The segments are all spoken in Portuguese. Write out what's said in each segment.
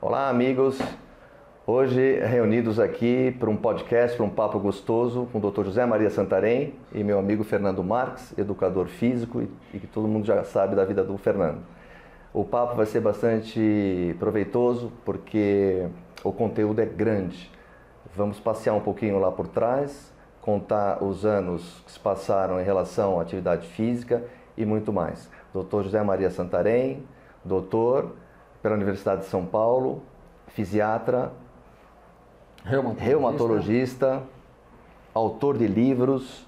Olá, amigos. Hoje reunidos aqui para um podcast, para um papo gostoso com o Dr. José Maria Santarém e meu amigo Fernando Marques, educador físico e que todo mundo já sabe da vida do Fernando. O papo vai ser bastante proveitoso porque o conteúdo é grande. Vamos passear um pouquinho lá por trás, contar os anos que se passaram em relação à atividade física e muito mais. Dr. José Maria Santarém, doutor pela Universidade de São Paulo, fisiatra, reumatologista, autor de livros.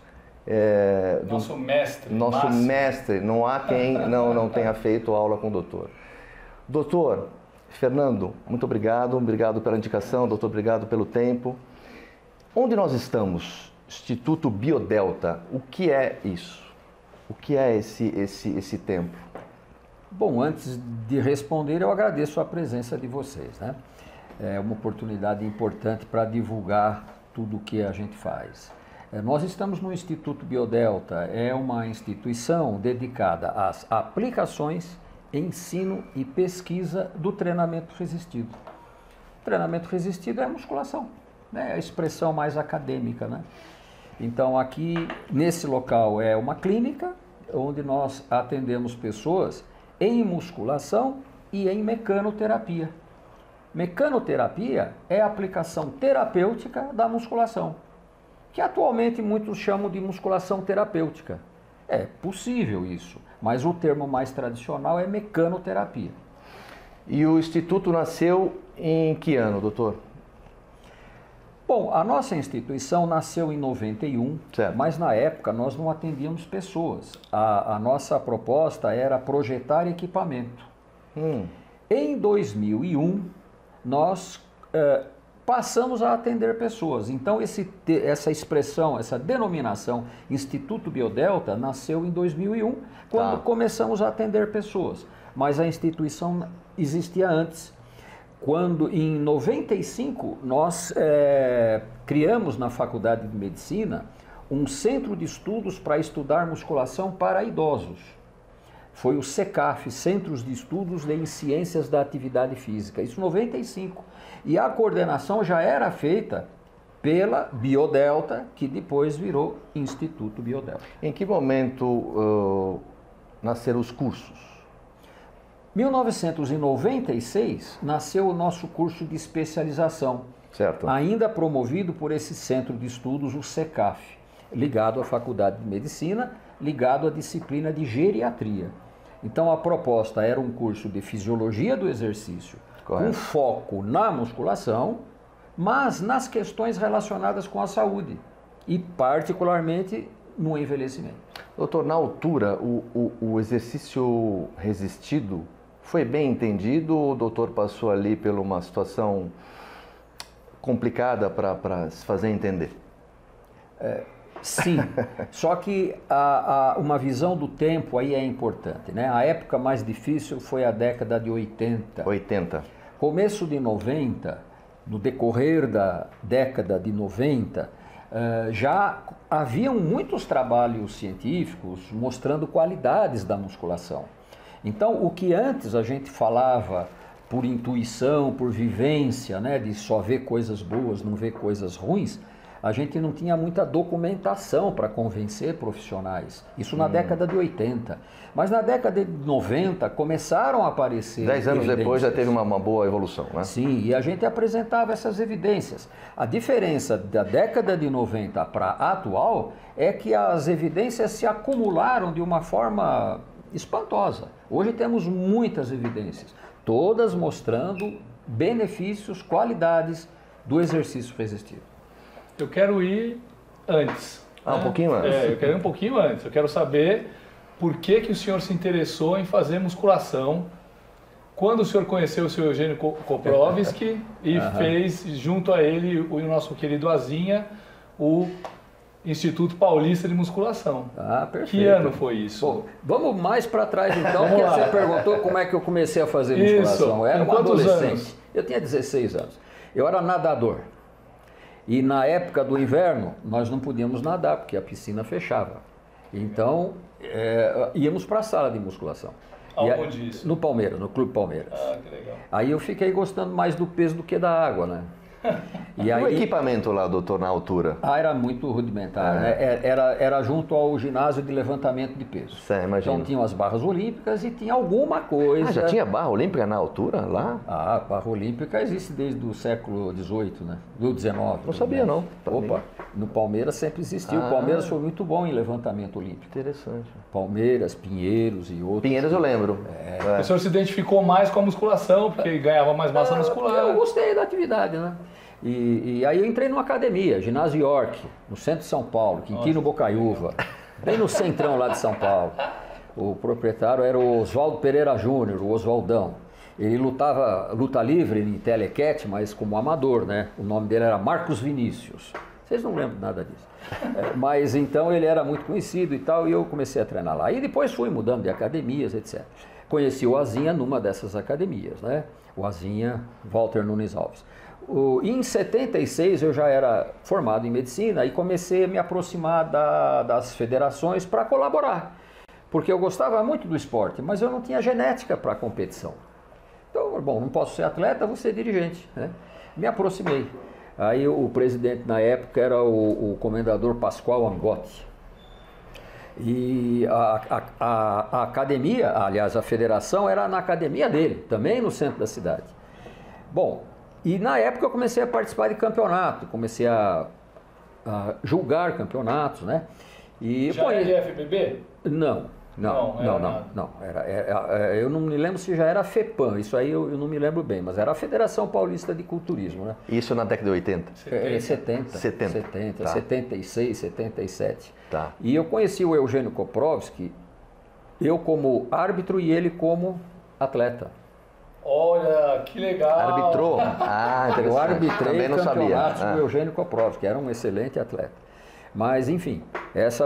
Nosso mestre. Nosso mestre. Não há quem não tenha feito aula com o doutor. Doutor Fernando, muito obrigado. Obrigado pela indicação, doutor, obrigado pelo tempo. Onde nós estamos? Instituto Biodelta. O que é isso? O que é esse tempo? Bom, antes de responder, eu agradeço a presença de vocês, né? É uma oportunidade importante para divulgar tudo o que a gente faz. Nós estamos no Instituto Biodelta, é uma instituição dedicada às aplicações, ensino e pesquisa do treinamento resistido. O treinamento resistido é a musculação, né? É a expressão mais acadêmica, né? Então, aqui, nesse local, é uma clínica onde nós atendemos pessoas em musculação e em mecanoterapia. Mecanoterapia é a aplicação terapêutica da musculação, que atualmente muitos chamam de musculação terapêutica. É possível isso, mas o termo mais tradicional é mecanoterapia. E o Instituto nasceu em que ano, doutor? Bom, a nossa instituição nasceu em 91, certo. Mas na época nós não atendíamos pessoas. A nossa proposta era projetar equipamento. Em 2001, nós passamos a atender pessoas. Então, essa expressão, essa denominação Instituto Biodelta nasceu em 2001, quando começamos a atender pessoas. Mas a instituição existia antes. Quando, em 95, nós criamos na Faculdade de Medicina um centro de estudos para estudar musculação para idosos. Foi o CECAF, Centros de Estudos em Ciências da Atividade Física, isso em 95. E a coordenação já era feita pela Biodelta, que depois virou Instituto Biodelta. Em que momento nasceram os cursos? 1996 nasceu o nosso curso de especialização, certo. Ainda promovido por esse centro de estudos, o CECAF, ligado à Faculdade de Medicina, ligado à disciplina de geriatria. Então a proposta era um curso de fisiologia do exercício, correto, com foco na musculação, mas nas questões relacionadas com a saúde e particularmente no envelhecimento. Doutor, na altura, o exercício resistido foi bem entendido ou o doutor passou ali por uma situação complicada para se fazer entender? Sim, só que uma visão do tempo aí é importante, né? A época mais difícil foi a década de 80. Começo de 90, no decorrer da década de 90, já haviam muitos trabalhos científicos mostrando qualidades da musculação. Então, o que antes a gente falava por intuição, por vivência, né, de só ver coisas boas, não ver coisas ruins, a gente não tinha muita documentação para convencer profissionais. Isso na década de 80. Mas na década de 90 começaram a aparecer 10 anos depois já teve uma boa evolução, né? Sim, e a gente apresentava essas evidências. A diferença da década de 90 para a atual é que as evidências se acumularam de uma forma espantosa. Hoje temos muitas evidências, todas mostrando benefícios, qualidades do exercício resistido. Eu quero ir antes. Um pouquinho antes? Eu quero ir um pouquinho antes. Eu quero saber por que o senhor se interessou em fazer musculação, quando o senhor conheceu o seu Eugênio Koprovski e fez junto a ele o nosso querido Azinha, o Instituto Paulista de Musculação. Perfeito. Que ano foi isso? Bom, vamos mais para trás então, porque você perguntou como é que eu comecei a fazer musculação. Eu era um adolescente. Anos? Eu tinha 16 anos. Eu era nadador. E na época do inverno, nós não podíamos nadar, porque a piscina fechava. Então, íamos para a sala de musculação. Aonde isso? No Palmeiras, no Clube Palmeiras. Ah, que legal. Aí eu fiquei gostando mais do peso do que da água, né? E o equipamento lá, doutor, na altura? Era muito rudimentar, né? Era junto ao ginásio de levantamento de peso. Imagina. Então tinham as barras olímpicas e tinha alguma coisa... Já tinha barra olímpica na altura lá? A barra olímpica existe desde o século XVIII, né? Do XIX. Não sabia, não. Opa, no Palmeiras sempre existiu. O Palmeiras foi muito bom em levantamento olímpico. Interessante. Palmeiras, Pinheiros e outros. Pinheiros eu lembro. O senhor se identificou mais com a musculação, porque ganhava mais massa muscular. Eu gostei da atividade, né? E aí eu entrei numa academia, Ginásio York, no centro de São Paulo, Quintino Bocaiúva, bem no centrão lá de São Paulo. O proprietário era o Oswaldo Pereira Júnior, o Oswaldão. Ele lutava luta livre em telequete, mas como amador, né? O nome dele era Marcos Vinícius. Vocês não lembram nada disso. Mas então ele era muito conhecido e tal, e eu comecei a treinar lá. E depois fui mudando de academias, etc. Conheci o Azinha numa dessas academias, né? O Azinha Walter Nunes Alves. Em 76 eu já era formado em medicina e comecei a me aproximar das federações para colaborar, porque eu gostava muito do esporte, mas eu não tinha genética para a competição. Então, bom, não posso ser atleta, vou ser dirigente, né? Me aproximei. Aí o presidente na época era o comendador Pascoal Angotti. E a academia, aliás, a federação era na academia dele, também no centro da cidade. Bom, e na época eu comecei a participar de campeonato, comecei a julgar campeonatos, né? E, já era de FBB? Não. Eu não me lembro se já era a FEPAM, isso aí eu não me lembro bem, mas era a Federação Paulista de Culturismo, né? Isso na década de 80? 70, tá. 76, 77. Tá. E eu conheci o Eugênio Koprovski, eu como árbitro e ele como atleta. Olha, que legal! Arbitrou? Interessante. Eu arbitrei campeonatos com o Ah. Eugênio Koprovski, que era um excelente atleta. Mas, enfim,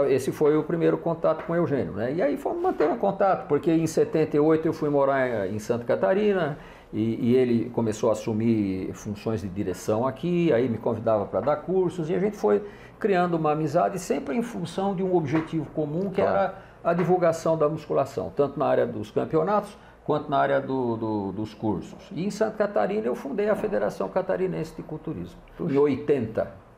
esse foi o primeiro contato com o Eugênio, né? E aí fomos manter um contato, porque em 78 eu fui morar em Santa Catarina e ele começou a assumir funções de direção aqui, aí me convidava para dar cursos e a gente foi criando uma amizade sempre em função de um objetivo comum, que era a divulgação da musculação, tanto na área dos campeonatos quanto na área dos cursos. E em Santa Catarina eu fundei a Federação Catarinense de Culturismo, em 80.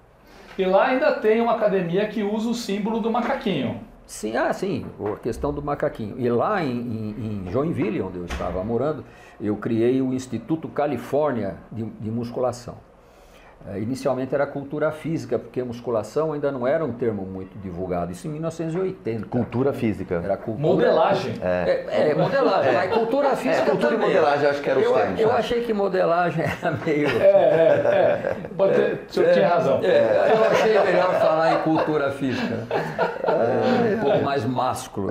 E lá ainda tem uma academia que usa o símbolo do macaquinho. Sim, sim, a questão do macaquinho. E lá em Joinville, onde eu estava morando, eu criei o Instituto Califórnia de Musculação. Inicialmente era cultura física, porque musculação ainda não era um termo muito divulgado. Isso em 1980. Cultura física. Era cultura... Modelagem. Modelagem. Mas cultura física cultura também. E modelagem, acho que era os termos. Eu achei que modelagem era meio... Pode ter, o senhor tinha razão. Eu achei melhor falar em cultura física. Um pouco mais másculo.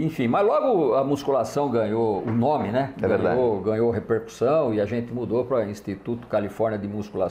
Enfim, mas logo a musculação ganhou o nome, né? Ganhou repercussão e a gente mudou para o Instituto Califórnia de Musculação.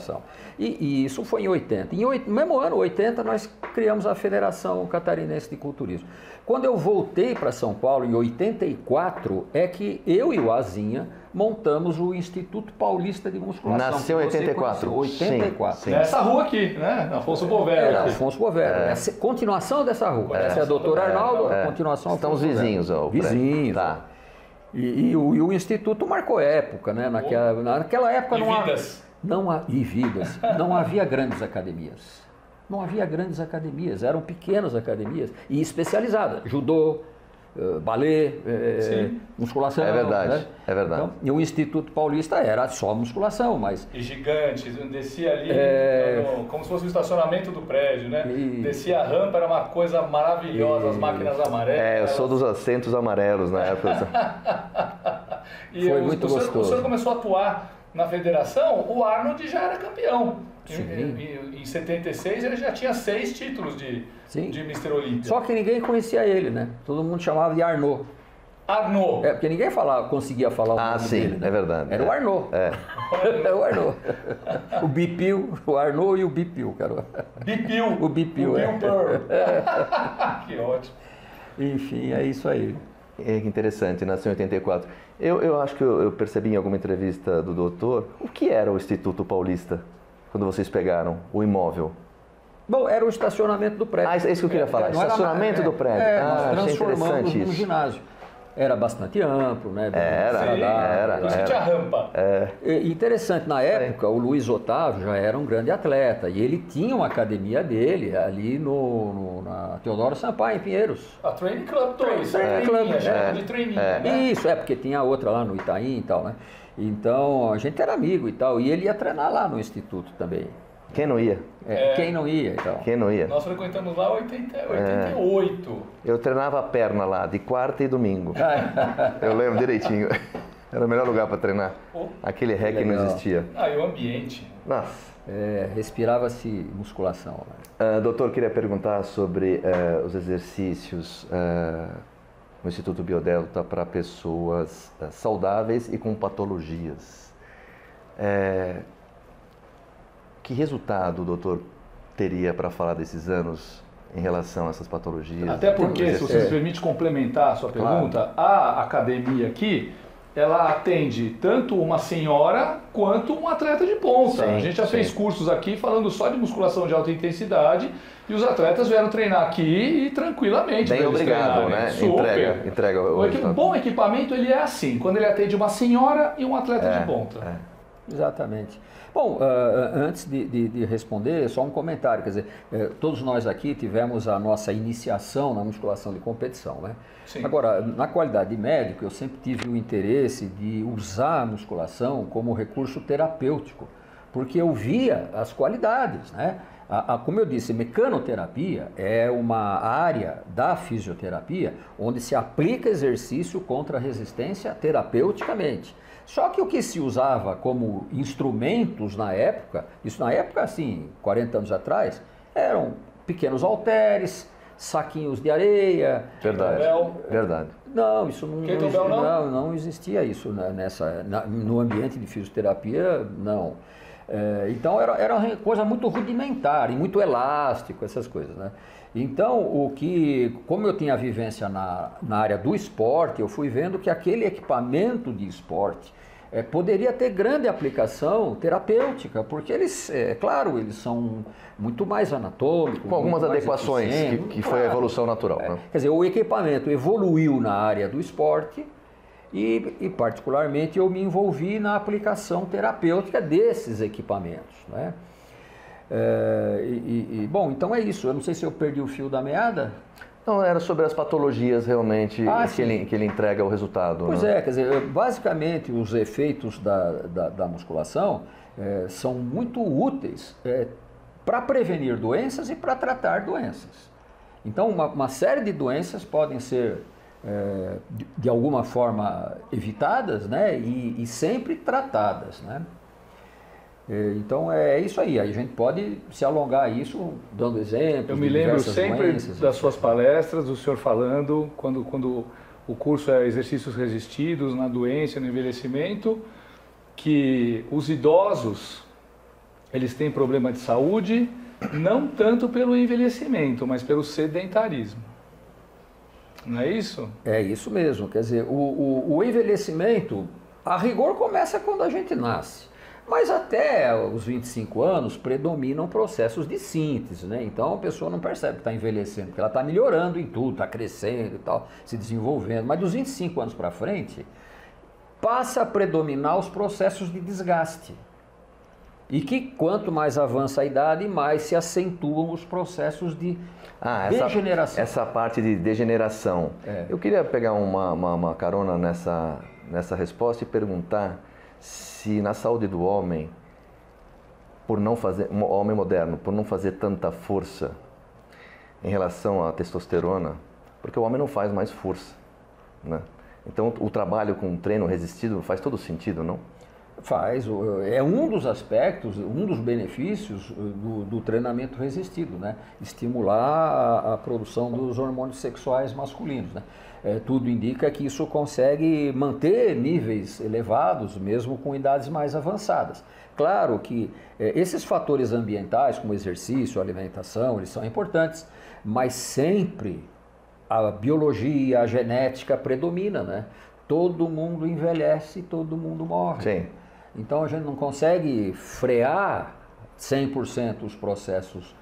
E isso foi em 80. No mesmo ano, 80, nós criamos a Federação Catarinense de Culturismo. Quando eu voltei para São Paulo, em 84, é que eu e o Azinha montamos o Instituto Paulista de Musculação. Nasceu em 84? 84. Sim. Nessa rua aqui, né? Afonso Bovero. Afonso Bovero. É a continuação dessa rua. Essa é a doutora Arnaldo, a continuação... Estão os vizinhos. Vizinhos. Tá. E o Instituto marcou época, né? Naquela época não havia grandes academias. Não havia grandes academias, eram pequenas academias e especializadas. Judô, balé, musculação. É verdade, né? é verdade. Então, e o Instituto Paulista era só musculação, mas... E gigante, descia ali como se fosse o estacionamento do prédio, né? Descia a rampa, era uma coisa maravilhosa, as máquinas amarelas. Eu sou dos assentos amarelos na época. Foi muito gostoso. O senhor começou a atuar na federação, o Arnold já era campeão. Em 76 ele já tinha 6 títulos de Mr. Olímpia. Só que ninguém conhecia ele, né? Todo mundo chamava de Arnaud. Arnaud. Porque ninguém conseguia falar o nome dele. Né? É verdade. Era o Arnaud. É o Arnaud. O Bipil, o Arnaud e o Bipil, cara. Bipil. O Bipil, Bill Burr. Que ótimo. Enfim, é isso aí. Que interessante, nasceu em 84. Eu acho que eu percebi em alguma entrevista do doutor, o que era o Instituto Paulista, quando vocês pegaram o imóvel? Bom, era o estacionamento do prédio. É isso que eu queria falar, estacionamento do prédio. Nós transformamos num ginásio. era bastante amplo, né? Você tinha rampa. E interessante, na época, o Luiz Otávio já era um grande atleta e ele tinha uma academia dele ali na Teodoro Sampaio, em Pinheiros. A Training Club 2. Training Club, de treininho, né? Isso, porque tinha outra lá no Itaim e tal, né? Então, a gente era amigo e tal, e ele ia treinar lá no Instituto também. Quem não ia? Quem não ia e tal. Quem não ia? Nós frequentamos lá em 88. Eu treinava a perna lá, de quarta e domingo. Eu lembro direitinho. Era o melhor lugar para treinar. Aquele REC não existia. E o ambiente. Nossa. Respirava-se musculação. Né? Doutor, queria perguntar sobre os exercícios no Instituto Biodelta para pessoas saudáveis e com patologias. Que resultado o doutor teria para falar desses anos em relação a essas patologias? Até porque, se você me permite complementar a sua pergunta, a academia aqui, ela atende tanto uma senhora quanto um atleta de ponta. A gente já fez cursos aqui falando só de musculação de alta intensidade e os atletas vieram treinar aqui e tranquilamente. Bem obrigado, né? Super. Entrega o bom equipamento ele é assim, quando ele atende uma senhora e um atleta de ponta. Exatamente. Bom, antes de responder, só um comentário, quer dizer, todos nós aqui tivemos a nossa iniciação na musculação de competição, né? Sim. Agora, na qualidade de médico, eu sempre tive o interesse de usar a musculação como recurso terapêutico, porque eu via as qualidades, né? Como eu disse, mecanoterapia é uma área da fisioterapia onde se aplica exercício contra a resistência terapeuticamente. Só que o que se usava como instrumentos na época, isso na época assim, 40 anos atrás, eram pequenos halteres, saquinhos de areia. Verdade. Não, isso não existia isso no ambiente de fisioterapia, não. Então era uma coisa muito rudimentar e muito elástico, essas coisas, né? Então, como eu tinha vivência na área do esporte, eu fui vendo que aquele equipamento de esporte poderia ter grande aplicação terapêutica, porque eles, claro, eles são muito mais anatômicos. Com algumas adequações, que foi a evolução natural. Né? Quer dizer, o equipamento evoluiu na área do esporte e particularmente, eu me envolvi na aplicação terapêutica desses equipamentos, né? Bom, então é isso. Eu não sei se eu perdi o fio da meada. Não, era sobre as patologias realmente que ele entrega o resultado. Pois né? quer dizer, basicamente os efeitos da musculação são muito úteis para prevenir doenças e para tratar doenças. Então, uma série de doenças podem ser de alguma forma evitadas, né? E sempre tratadas, né? Então é isso aí, a gente pode se alongar a isso dando exemplos. Eu me lembro sempre doenças, das suas palestras, do senhor falando, quando o curso é exercícios resistidos na doença, no envelhecimento, que os idosos, eles têm problema de saúde, não tanto pelo envelhecimento, mas pelo sedentarismo. Não é isso? É isso mesmo, quer dizer, o envelhecimento, a rigor, começa quando a gente nasce. Mas até os 25 anos predominam processos de síntese, né? Então a pessoa não percebe que está envelhecendo, porque ela está melhorando em tudo, está crescendo e tal, se desenvolvendo. Mas dos 25 anos para frente, passa a predominar os processos de desgaste. E que quanto mais avança a idade, mais se acentuam os processos de degeneração. Essa parte de degeneração. Eu queria pegar uma carona nessa resposta e perguntar se na saúde do homem, um homem moderno, por não fazer tanta força em relação à testosterona, porque o homem não faz mais força, né? Então o trabalho com treino resistido faz todo sentido, não? Faz, é um dos aspectos, um dos benefícios do treinamento resistido, né? Estimular a produção dos hormônios sexuais masculinos, né? Tudo indica que isso consegue manter níveis elevados, mesmo com idades mais avançadas. Claro que esses fatores ambientais, como exercício, alimentação, eles são importantes, mas sempre a biologia, a genética predomina, né? Todo mundo envelhece, todo mundo morre. Sim. Então a gente não consegue frear 100% os processos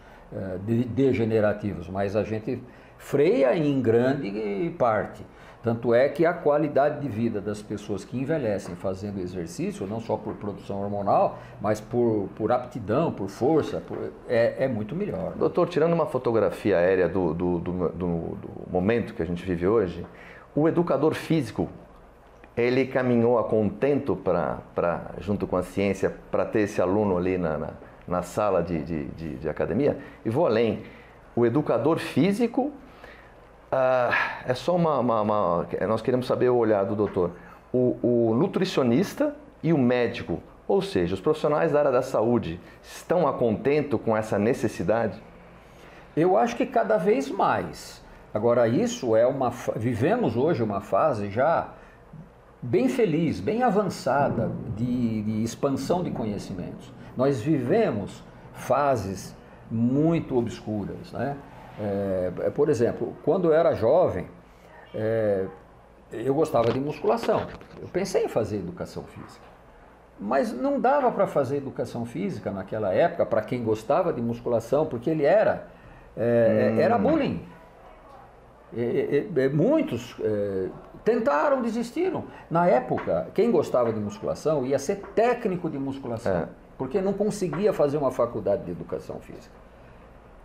degenerativos, mas a gente freia em grande parte. Tanto é que a qualidade de vida das pessoas que envelhecem fazendo exercício, não só por produção hormonal, mas por aptidão, por força, é muito melhor. Doutor, tirando uma fotografia aérea do momento que a gente vive hoje, o educador físico, ele caminhou a contento junto com a ciência para ter esse aluno ali na sala de academia? E vou além, o educador físico... é só nós queremos saber o olhar do doutor. O nutricionista e o médico, ou seja, os profissionais da área da saúde, estão a contento com essa necessidade? Eu acho que cada vez mais. Agora, vivemos hoje uma fase já bem feliz, bem avançada de expansão de conhecimentos. Nós vivemos fases muito obscuras, né? Por exemplo, quando eu era jovem, eu gostava de musculação. Eu pensei em fazer educação física. Mas não dava para fazer educação física naquela época, para quem gostava de musculação, porque ele era bullying. Muitos tentaram, desistiram. Na época, quem gostava de musculação ia ser técnico de musculação, porque não conseguia fazer uma faculdade de educação física.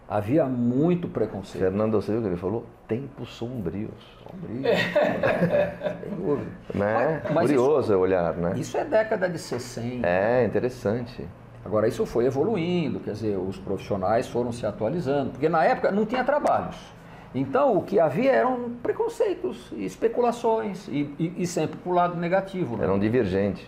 Havia muito preconceito. Fernando, você viu o que ele falou? Tempos sombrios. Sem dúvida. Né? Curioso o olhar, né? Isso é década de 60. É, interessante. Agora, isso foi evoluindo, quer dizer, os profissionais foram se atualizando, porque na época não tinha trabalhos. Então, o que havia eram preconceitos, especulações, e sempre para o lado negativo. Né? Eram divergentes.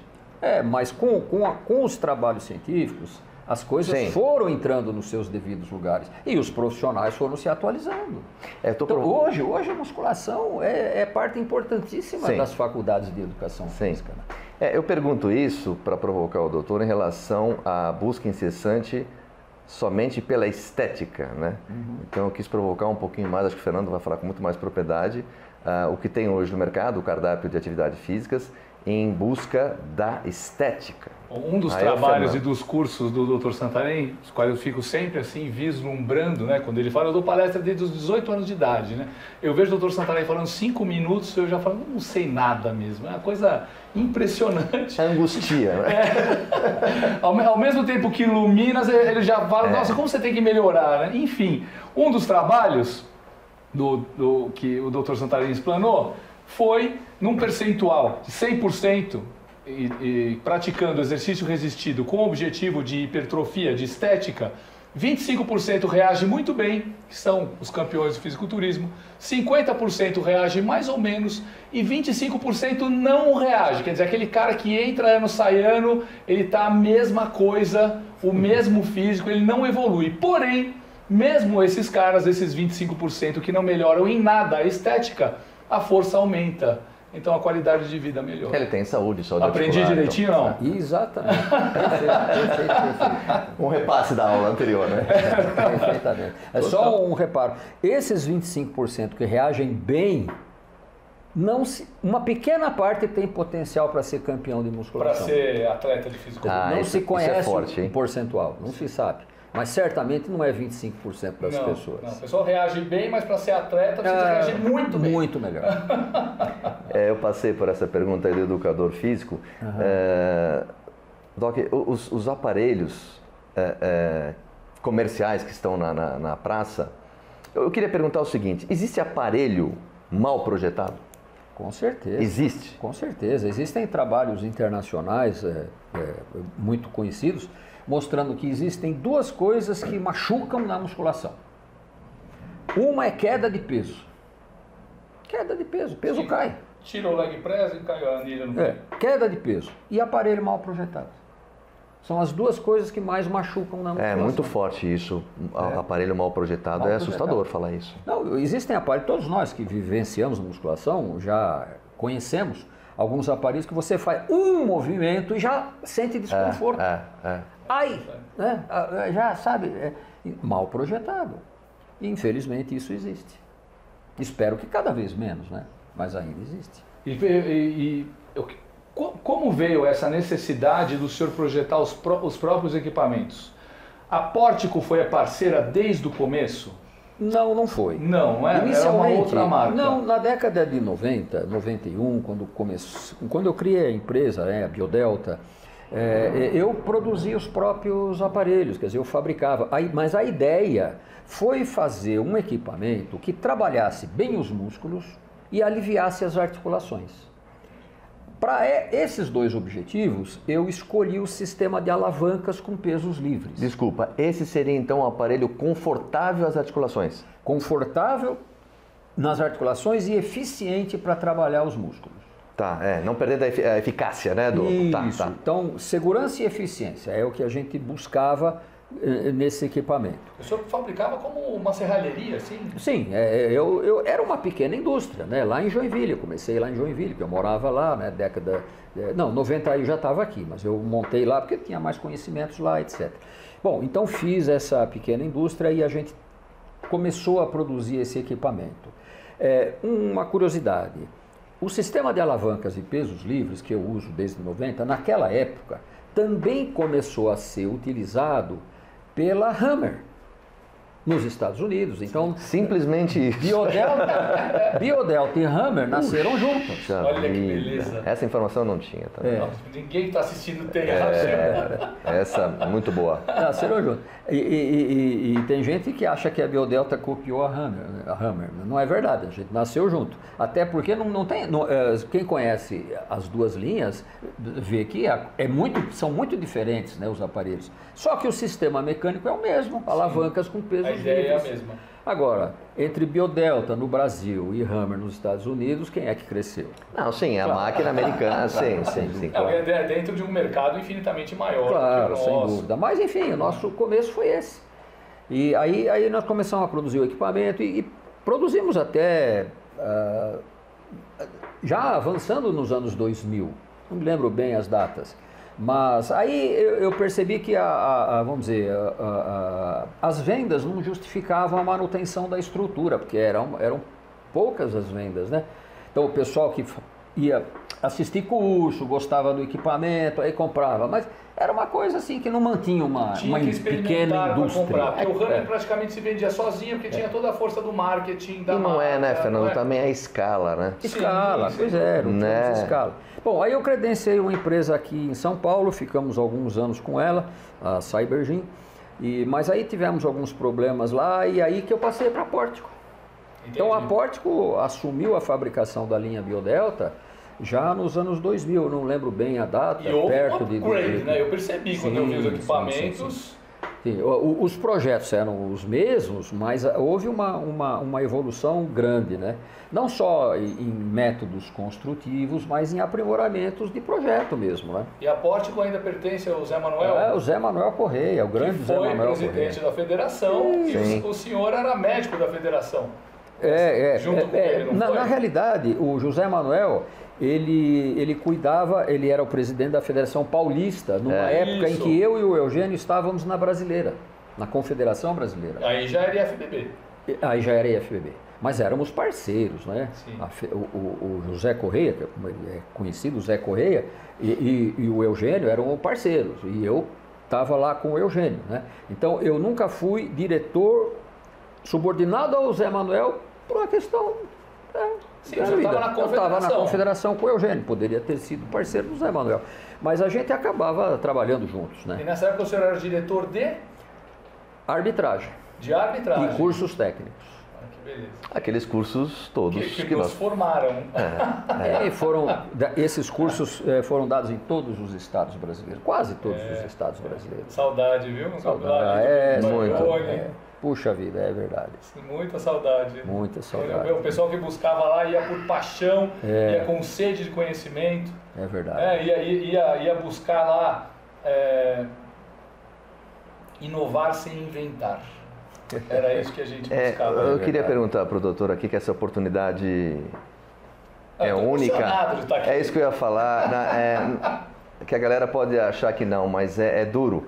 Mas com os trabalhos científicos, as coisas foram entrando nos seus devidos lugares e os profissionais foram se atualizando. Então, hoje a musculação é parte importantíssima das faculdades de educação física. Né? Eu pergunto isso para provocar o doutor em relação à busca incessante somente pela estética, né? Então eu quis provocar um pouquinho mais, acho que o Fernando vai falar com muito mais propriedade, o que tem hoje no mercado, o cardápio de atividades físicas, em busca da estética. Um dos trabalhos e dos cursos do Dr. Santarém, os quais eu fico sempre assim vislumbrando, né? Quando ele fala, eu dou palestra desde os 18 anos de idade, né? Eu vejo o Dr. Santarém falando 5 minutos, eu já falo, não sei nada mesmo. É uma coisa impressionante. Angustia, né? Ao mesmo tempo que ilumina, ele já fala, nossa, como você tem que melhorar, né? Enfim, um dos trabalhos que o Dr. Santarém explanou foi num percentual de 100% e praticando exercício resistido com o objetivo de hipertrofia, de estética, 25% reage muito bem, que são os campeões do fisiculturismo, 50% reage mais ou menos e 25% não reage. Quer dizer, aquele cara que entra ano, sai ano, ele tá a mesma coisa, o mesmo físico, ele não evolui. Porém, mesmo esses caras, esses 25% que não melhoram em nada a estética, a força aumenta. Então a qualidade de vida melhora. Ele tem saúde Aprendi articular, direitinho, então. não? Exatamente. Perfeito. Um repasse da aula anterior, né? Perfeitamente. É só um reparo. Esses 25% que reagem bem, uma pequena parte tem potencial para ser campeão de musculação. Para ser atleta de fisiculturismo. Não se conhece forte, o percentual, não se sabe. Mas certamente não é 25% das pessoas. Não, o pessoal reage bem, mas para ser atleta precisa reagir muito bem. Muito melhor. Eu passei por essa pergunta aí do educador físico. Doc, os aparelhos comerciais que estão na praça, eu queria perguntar o seguinte, existe aparelho mal projetado? Com certeza. Existe? Com certeza. Existem trabalhos internacionais muito conhecidos mostrando que existem duas coisas que machucam na musculação. Uma é queda de peso. Queda de peso, peso cai. Tira o leg press e cai a anilha no pé. Queda de peso e aparelho mal projetado. São as duas coisas que mais machucam na musculação. É muito forte isso, aparelho mal projetado, é assustador falar isso. Não, existem aparelhos, todos nós que vivenciamos musculação já conhecemos alguns aparelhos que você faz um movimento e já sente desconforto. Ai, né? Já sabe, mal projetado. Infelizmente isso existe. Espero que cada vez menos, né? Mas ainda existe. Como veio essa necessidade do senhor projetar os próprios equipamentos? A Pórtico foi a parceira desde o começo? Não, não foi. Não é? Era uma outra marca. Não, na década de 90, 91, quando eu criei a empresa, a Biodelta, eu produzia os próprios aparelhos, quer dizer, eu fabricava. Mas a ideia foi fazer um equipamento que trabalhasse bem os músculos e aliviasse as articulações. Para esses dois objetivos, eu escolhi o sistema de alavancas com pesos livres. Desculpa, esse seria então um aparelho confortável às articulações? Confortável nas articulações e eficiente para trabalhar os músculos. Tá, não perdendo a eficácia, né? Isso. Tá. Então, segurança e eficiência é o que a gente buscava nesse equipamento. O senhor fabricava como uma serralheria, assim? Sim, eu era uma pequena indústria, né? Lá em Joinville, eu comecei lá em Joinville, que eu morava lá, né? 90 eu já estava aqui, mas eu montei lá porque tinha mais conhecimentos lá, etc. Bom, então fiz essa pequena indústria e a gente começou a produzir esse equipamento. Uma curiosidade, o sistema de alavancas e pesos livres que eu uso desde 90, naquela época, também começou a ser utilizado pela Hammer nos Estados Unidos. Então, simplesmente isso. Biodelta e Hammer nasceram juntos. Olha que beleza. Essa informação eu não tinha também. Ninguém que está assistindo tem. Essa muito boa. Nasceram juntos. E tem gente que acha que a Biodelta copiou a Hammer. Não é verdade, a gente nasceu junto. Até porque quem conhece as duas linhas vê que são muito diferentes, né, os aparelhos. Só que o sistema mecânico é o mesmo, alavancas com pesos livres. A ideia é a mesma. Agora, entre Biodelta no Brasil e Hammer nos Estados Unidos, quem é que cresceu? Não, sim, a máquina americana, sim, claro. É dentro de um mercado infinitamente maior. Claro, sem dúvida. Mas enfim, o nosso começo foi esse. E aí nós começamos a produzir o equipamento e produzimos até, já avançando nos anos 2000, não me lembro bem as datas. Mas aí eu percebi que, vamos dizer, as vendas não justificavam a manutenção da estrutura, porque eram poucas as vendas, né? Então o pessoal que ia assistir curso, gostava do equipamento, aí comprava, mas era uma coisa assim que não mantinha uma pequena indústria. Porque o Hammer praticamente se vendia sozinho, porque tinha toda a força do marketing, da marca. Não é, né, Fernando? Também é escala, né? Escala, sim. Pois é, não tínhamos escala. Bom, aí eu credenciei uma empresa aqui em São Paulo, ficamos alguns anos com ela, a Cybergin, mas aí tivemos alguns problemas lá e aí que eu passei para a Pórtico. Entendi. Então a Pórtico assumiu a fabricação da linha Biodelta já nos anos 2000, eu não lembro bem a data, e houve perto um upgrade, né? Eu percebi quando eu vi os equipamentos. Sim. Os projetos eram os mesmos, mas houve uma evolução grande, né? Não só em métodos construtivos, mas em aprimoramentos de projeto mesmo, né? E a Pórtico ainda pertence ao Zé Manuel? O Zé Manuel Correia, o grande Zé Manuel Correia. Foi presidente da federação e o senhor era médico da federação. Junto com ele, não foi? Na realidade, o José Manuel, ele cuidava, ele era o presidente da Federação Paulista, numa época em que eu e o Eugênio estávamos na Brasileira, na Confederação Brasileira. Aí já era IFBB. Aí já era IFBB. Mas éramos parceiros, né? Sim. O José Correia, que é conhecido, o Zé Correia, e o Eugênio eram parceiros. E eu estava lá com o Eugênio, né? Então, eu nunca fui diretor subordinado ao Zé Manuel por uma questão... Sim, você estava na confederação. Eu estava na confederação com o Eugênio, poderia ter sido parceiro do Zé Manuel. Mas a gente acabava trabalhando juntos, né? E nessa época o senhor era diretor de? Arbitragem. De arbitragem. E cursos técnicos. Que beleza. Aqueles cursos todos que nos formaram. Esses cursos foram dados em todos os estados brasileiros, quase todos os estados brasileiros. Saudade, viu? Saudade. Muito. Puxa vida, é verdade. Muita saudade. Muita saudade. O pessoal que buscava lá ia por paixão, ia com sede de conhecimento. É verdade. Ia buscar lá inovar sem inventar. Era isso que a gente buscava. Eu queria perguntar para o doutor aqui que essa oportunidade é única. De estar aqui. É isso que eu ia falar. Que a galera pode achar que não, mas é duro.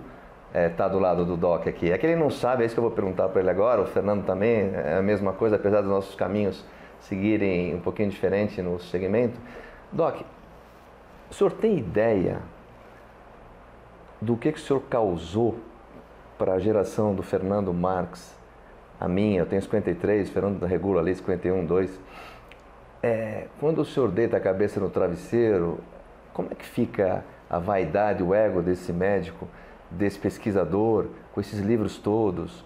Tá do lado do Doc aqui. É que ele não sabe, é isso que eu vou perguntar para ele agora, o Fernando também, é a mesma coisa, apesar dos nossos caminhos seguirem um pouquinho diferente no segmento. Doc, o senhor tem ideia do que o senhor causou para a geração do Fernando Marx a minha, eu tenho 53, Fernando regula ali 51, 2. Quando o senhor deita a cabeça no travesseiro, como é que fica a vaidade, o ego desse médico, desse pesquisador, com esses livros todos?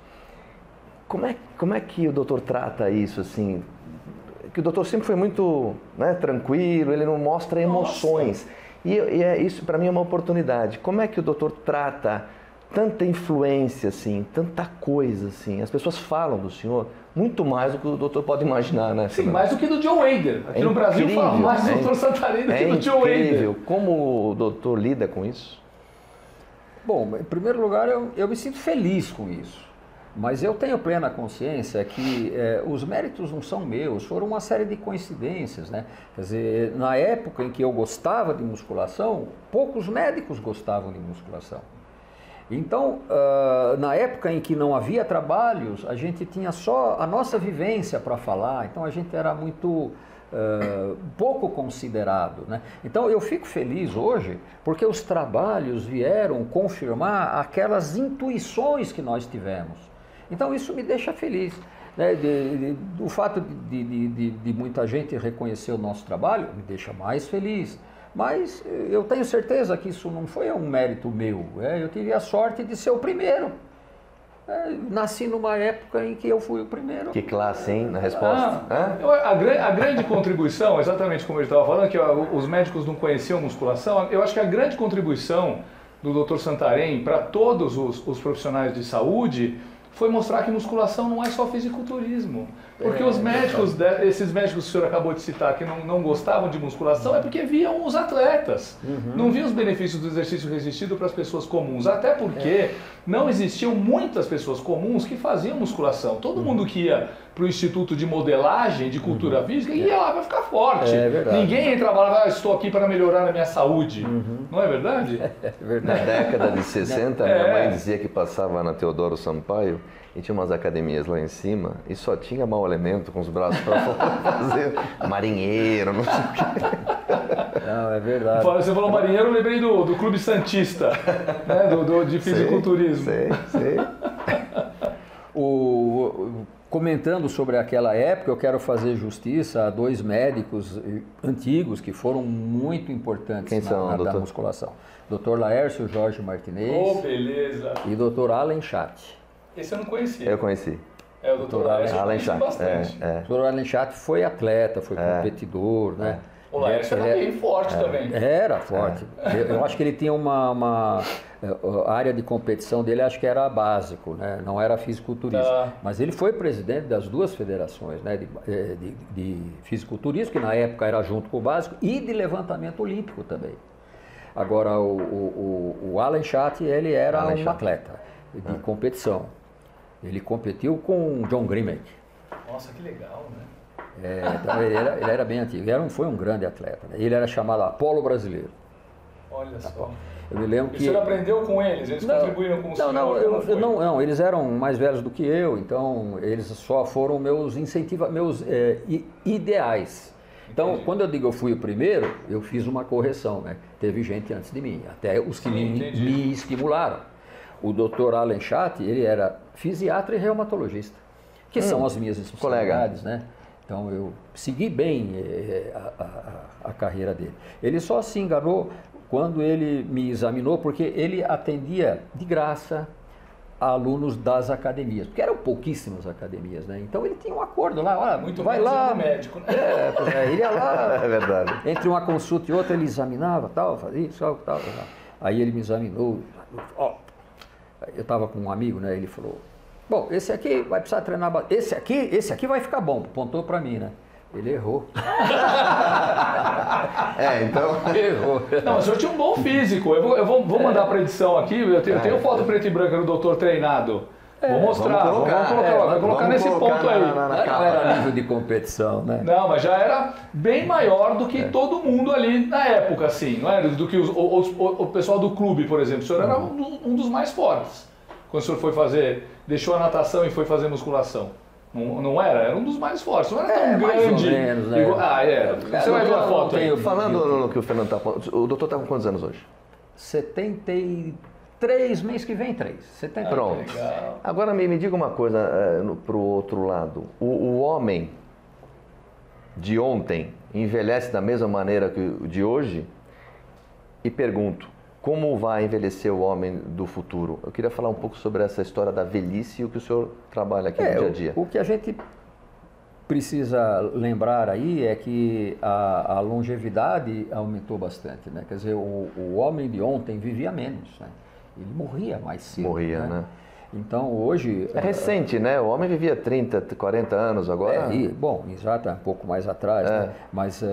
Como é que o doutor trata isso, assim? Que o doutor sempre foi muito, né, tranquilo, ele não mostra emoções. E isso, para mim, é uma oportunidade. Como é que o doutor trata tanta influência, assim, tanta coisa, assim? As pessoas falam do senhor muito mais do que o doutor pode imaginar, né? Sim, mais do que do John Wader. Aqui no Brasil fala mais do doutor Santarém do que do John Wader. Como o doutor lida com isso? Bom, em primeiro lugar, eu me sinto feliz com isso. Mas eu tenho plena consciência que os méritos não são meus, foram uma série de coincidências, né? Quer dizer, na época em que eu gostava de musculação, poucos médicos gostavam de musculação. Então, na época em que não havia trabalhos, a gente tinha só a nossa vivência para falar, então a gente era muito pouco considerado, né? Então eu fico feliz hoje porque os trabalhos vieram confirmar aquelas intuições que nós tivemos. Então isso me deixa feliz, né? O fato de muita gente reconhecer o nosso trabalho me deixa mais feliz. Mas eu tenho certeza que isso não foi um mérito meu. Eu tive a sorte de ser o primeiro. Nasci numa época em que eu fui o primeiro. Que classe, hein, na resposta. A grande contribuição, exatamente como ele estava falando, que os médicos não conheciam musculação, eu acho que a grande contribuição do Dr. Santarém para todos os profissionais de saúde foi mostrar que musculação não é só fisiculturismo. Porque os médicos, esses médicos que o senhor acabou de citar, que não gostavam de musculação, é porque viam os atletas. Não viam os benefícios do exercício resistido para as pessoas comuns. Até porque não existiam muitas pessoas comuns que faziam musculação. Todo mundo que ia para o Instituto de Modelagem, de Cultura Física, ia lá para ficar forte. Ninguém entrava lá, estou aqui para melhorar a minha saúde. Não é verdade? É verdade. Na década de 60, minha mãe dizia que passava na Teodoro Sampaio e tinha umas academias lá em cima e só tinha mau elemento com os braços para fora fazer marinheiro, não sei o quê. Não, é verdade. Você falou marinheiro, eu lembrei do Clube Santista, né? de fisiculturismo. Sei. Comentando sobre aquela época, eu quero fazer justiça a dois médicos antigos que foram muito importantes da musculação. Dr. Laércio Jorge Martinez beleza. E Dr. Allen Chat. Esse eu não conhecia. Eu conheci. O Dr. Allen Chat. O Dr. Allen Chat foi atleta, foi competidor, né? O Laércio era bem forte também. Era forte. Eu acho que ele tinha uma área de competição dele, acho que era básico, né? Não era fisiculturismo. Mas ele foi presidente das duas federações, né? de fisiculturismo, que na época era junto com o básico, e de levantamento olímpico também. Agora, o Allen Chat, ele era um atleta de competição. Ele competiu com John Grimek. Nossa, que legal, né? Então ele era bem antigo, foi um grande atleta, né? Ele era chamado Apolo Brasileiro. Olha só. Eu me lembro que... E o senhor aprendeu com eles? Eles contribuíram com o senhor? Não, eles eram mais velhos do que eu, então eles só foram meus ideais. Então, quando eu digo eu fui o primeiro, eu fiz uma correção, né? Teve gente antes de mim, até os que me estimularam. O Dr. Allen Chat, ele era fisiatra e reumatologista, que são as minhas especialidades, né? Então eu segui bem a carreira dele. Ele só se enganou quando ele me examinou, porque ele atendia de graça a alunos das academias, porque eram pouquíssimas academias, né? Então ele tinha um acordo lá, olha, muito vai lá, médico, né? Ele ia lá, é verdade. Entre uma consulta e outra ele examinava, fazia isso, tal. Aí ele me examinou, eu estava com um amigo, né? Ele falou: bom, esse aqui vai precisar treinar, esse aqui vai ficar bom, apontou para mim, né? Ele errou. Então... Errou. Não, mas o senhor tinha um bom físico. Eu vou mandar para edição aqui, eu tenho foto preto e branca do doutor treinado. Vou mostrar, vamos colocar nesse ponto aí. Não era nível de competição, né? Não, mas já era bem maior do que todo mundo ali na época, assim, não é? Do que o pessoal do clube, por exemplo. O senhor era um dos mais fortes. Quando o senhor deixou a natação e foi fazer musculação. Não era? Era um dos mais fortes. Não era tão grande. Mais ou menos, né? Você vai ver a foto aí. Falando no que o Fernando está falando, o doutor está com quantos anos hoje? 73. mês que vem 3. Você tem Pronto. Legal. Agora me diga uma coisa para o outro lado. O homem de ontem envelhece da mesma maneira que o de hoje? E pergunto, como vai envelhecer o homem do futuro? Eu queria falar um pouco sobre essa história da velhice e o que o senhor trabalha aqui no dia a dia. O que a gente precisa lembrar aí é que a longevidade aumentou bastante, né? Quer dizer, o homem de ontem vivia menos, né? Ele morria mais cedo. Morria, né? Então, hoje... É recente, né? O homem vivia 30, 40 anos agora. Bom, exato, um pouco mais atrás, né? Mas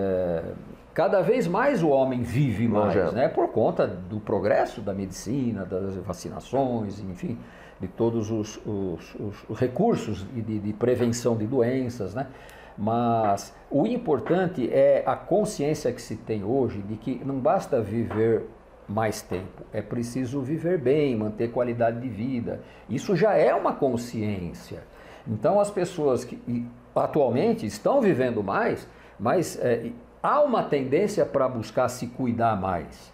cada vez mais o homem vive mais, né? Por conta do progresso da medicina, das vacinações, enfim, de todos os recursos de prevenção de doenças, né? Mas o importante é a consciência que se tem hoje de que não basta viver mais tempo, é preciso viver bem, manter qualidade de vida. Isso já é uma consciência. Então as pessoas que atualmente estão vivendo mais, mas há uma tendência para buscar se cuidar mais,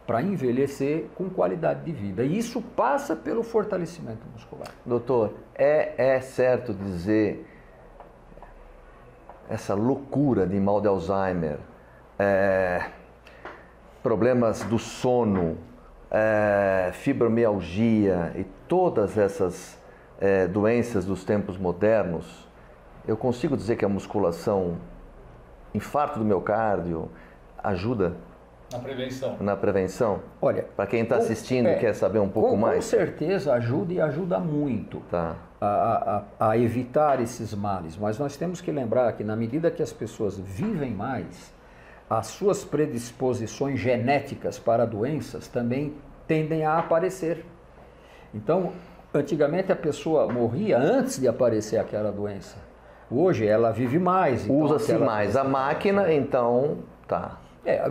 para envelhecer com qualidade de vida. E isso passa pelo fortalecimento muscular. Doutor, é certo dizer essa loucura de mal de Alzheimer, problemas do sono, fibromialgia e todas essas doenças dos tempos modernos, eu consigo dizer que a musculação, infarto do miocárdio, ajuda na prevenção? Olha, para quem está assistindo e quer saber um pouco mais. Com certeza ajuda e ajuda muito a evitar esses males, mas nós temos que lembrar que na medida que as pessoas vivem mais, as suas predisposições genéticas para doenças também tendem a aparecer. Então, antigamente a pessoa morria antes de aparecer aquela doença. Hoje ela vive mais. Então usa-se mais a máquina, então tá.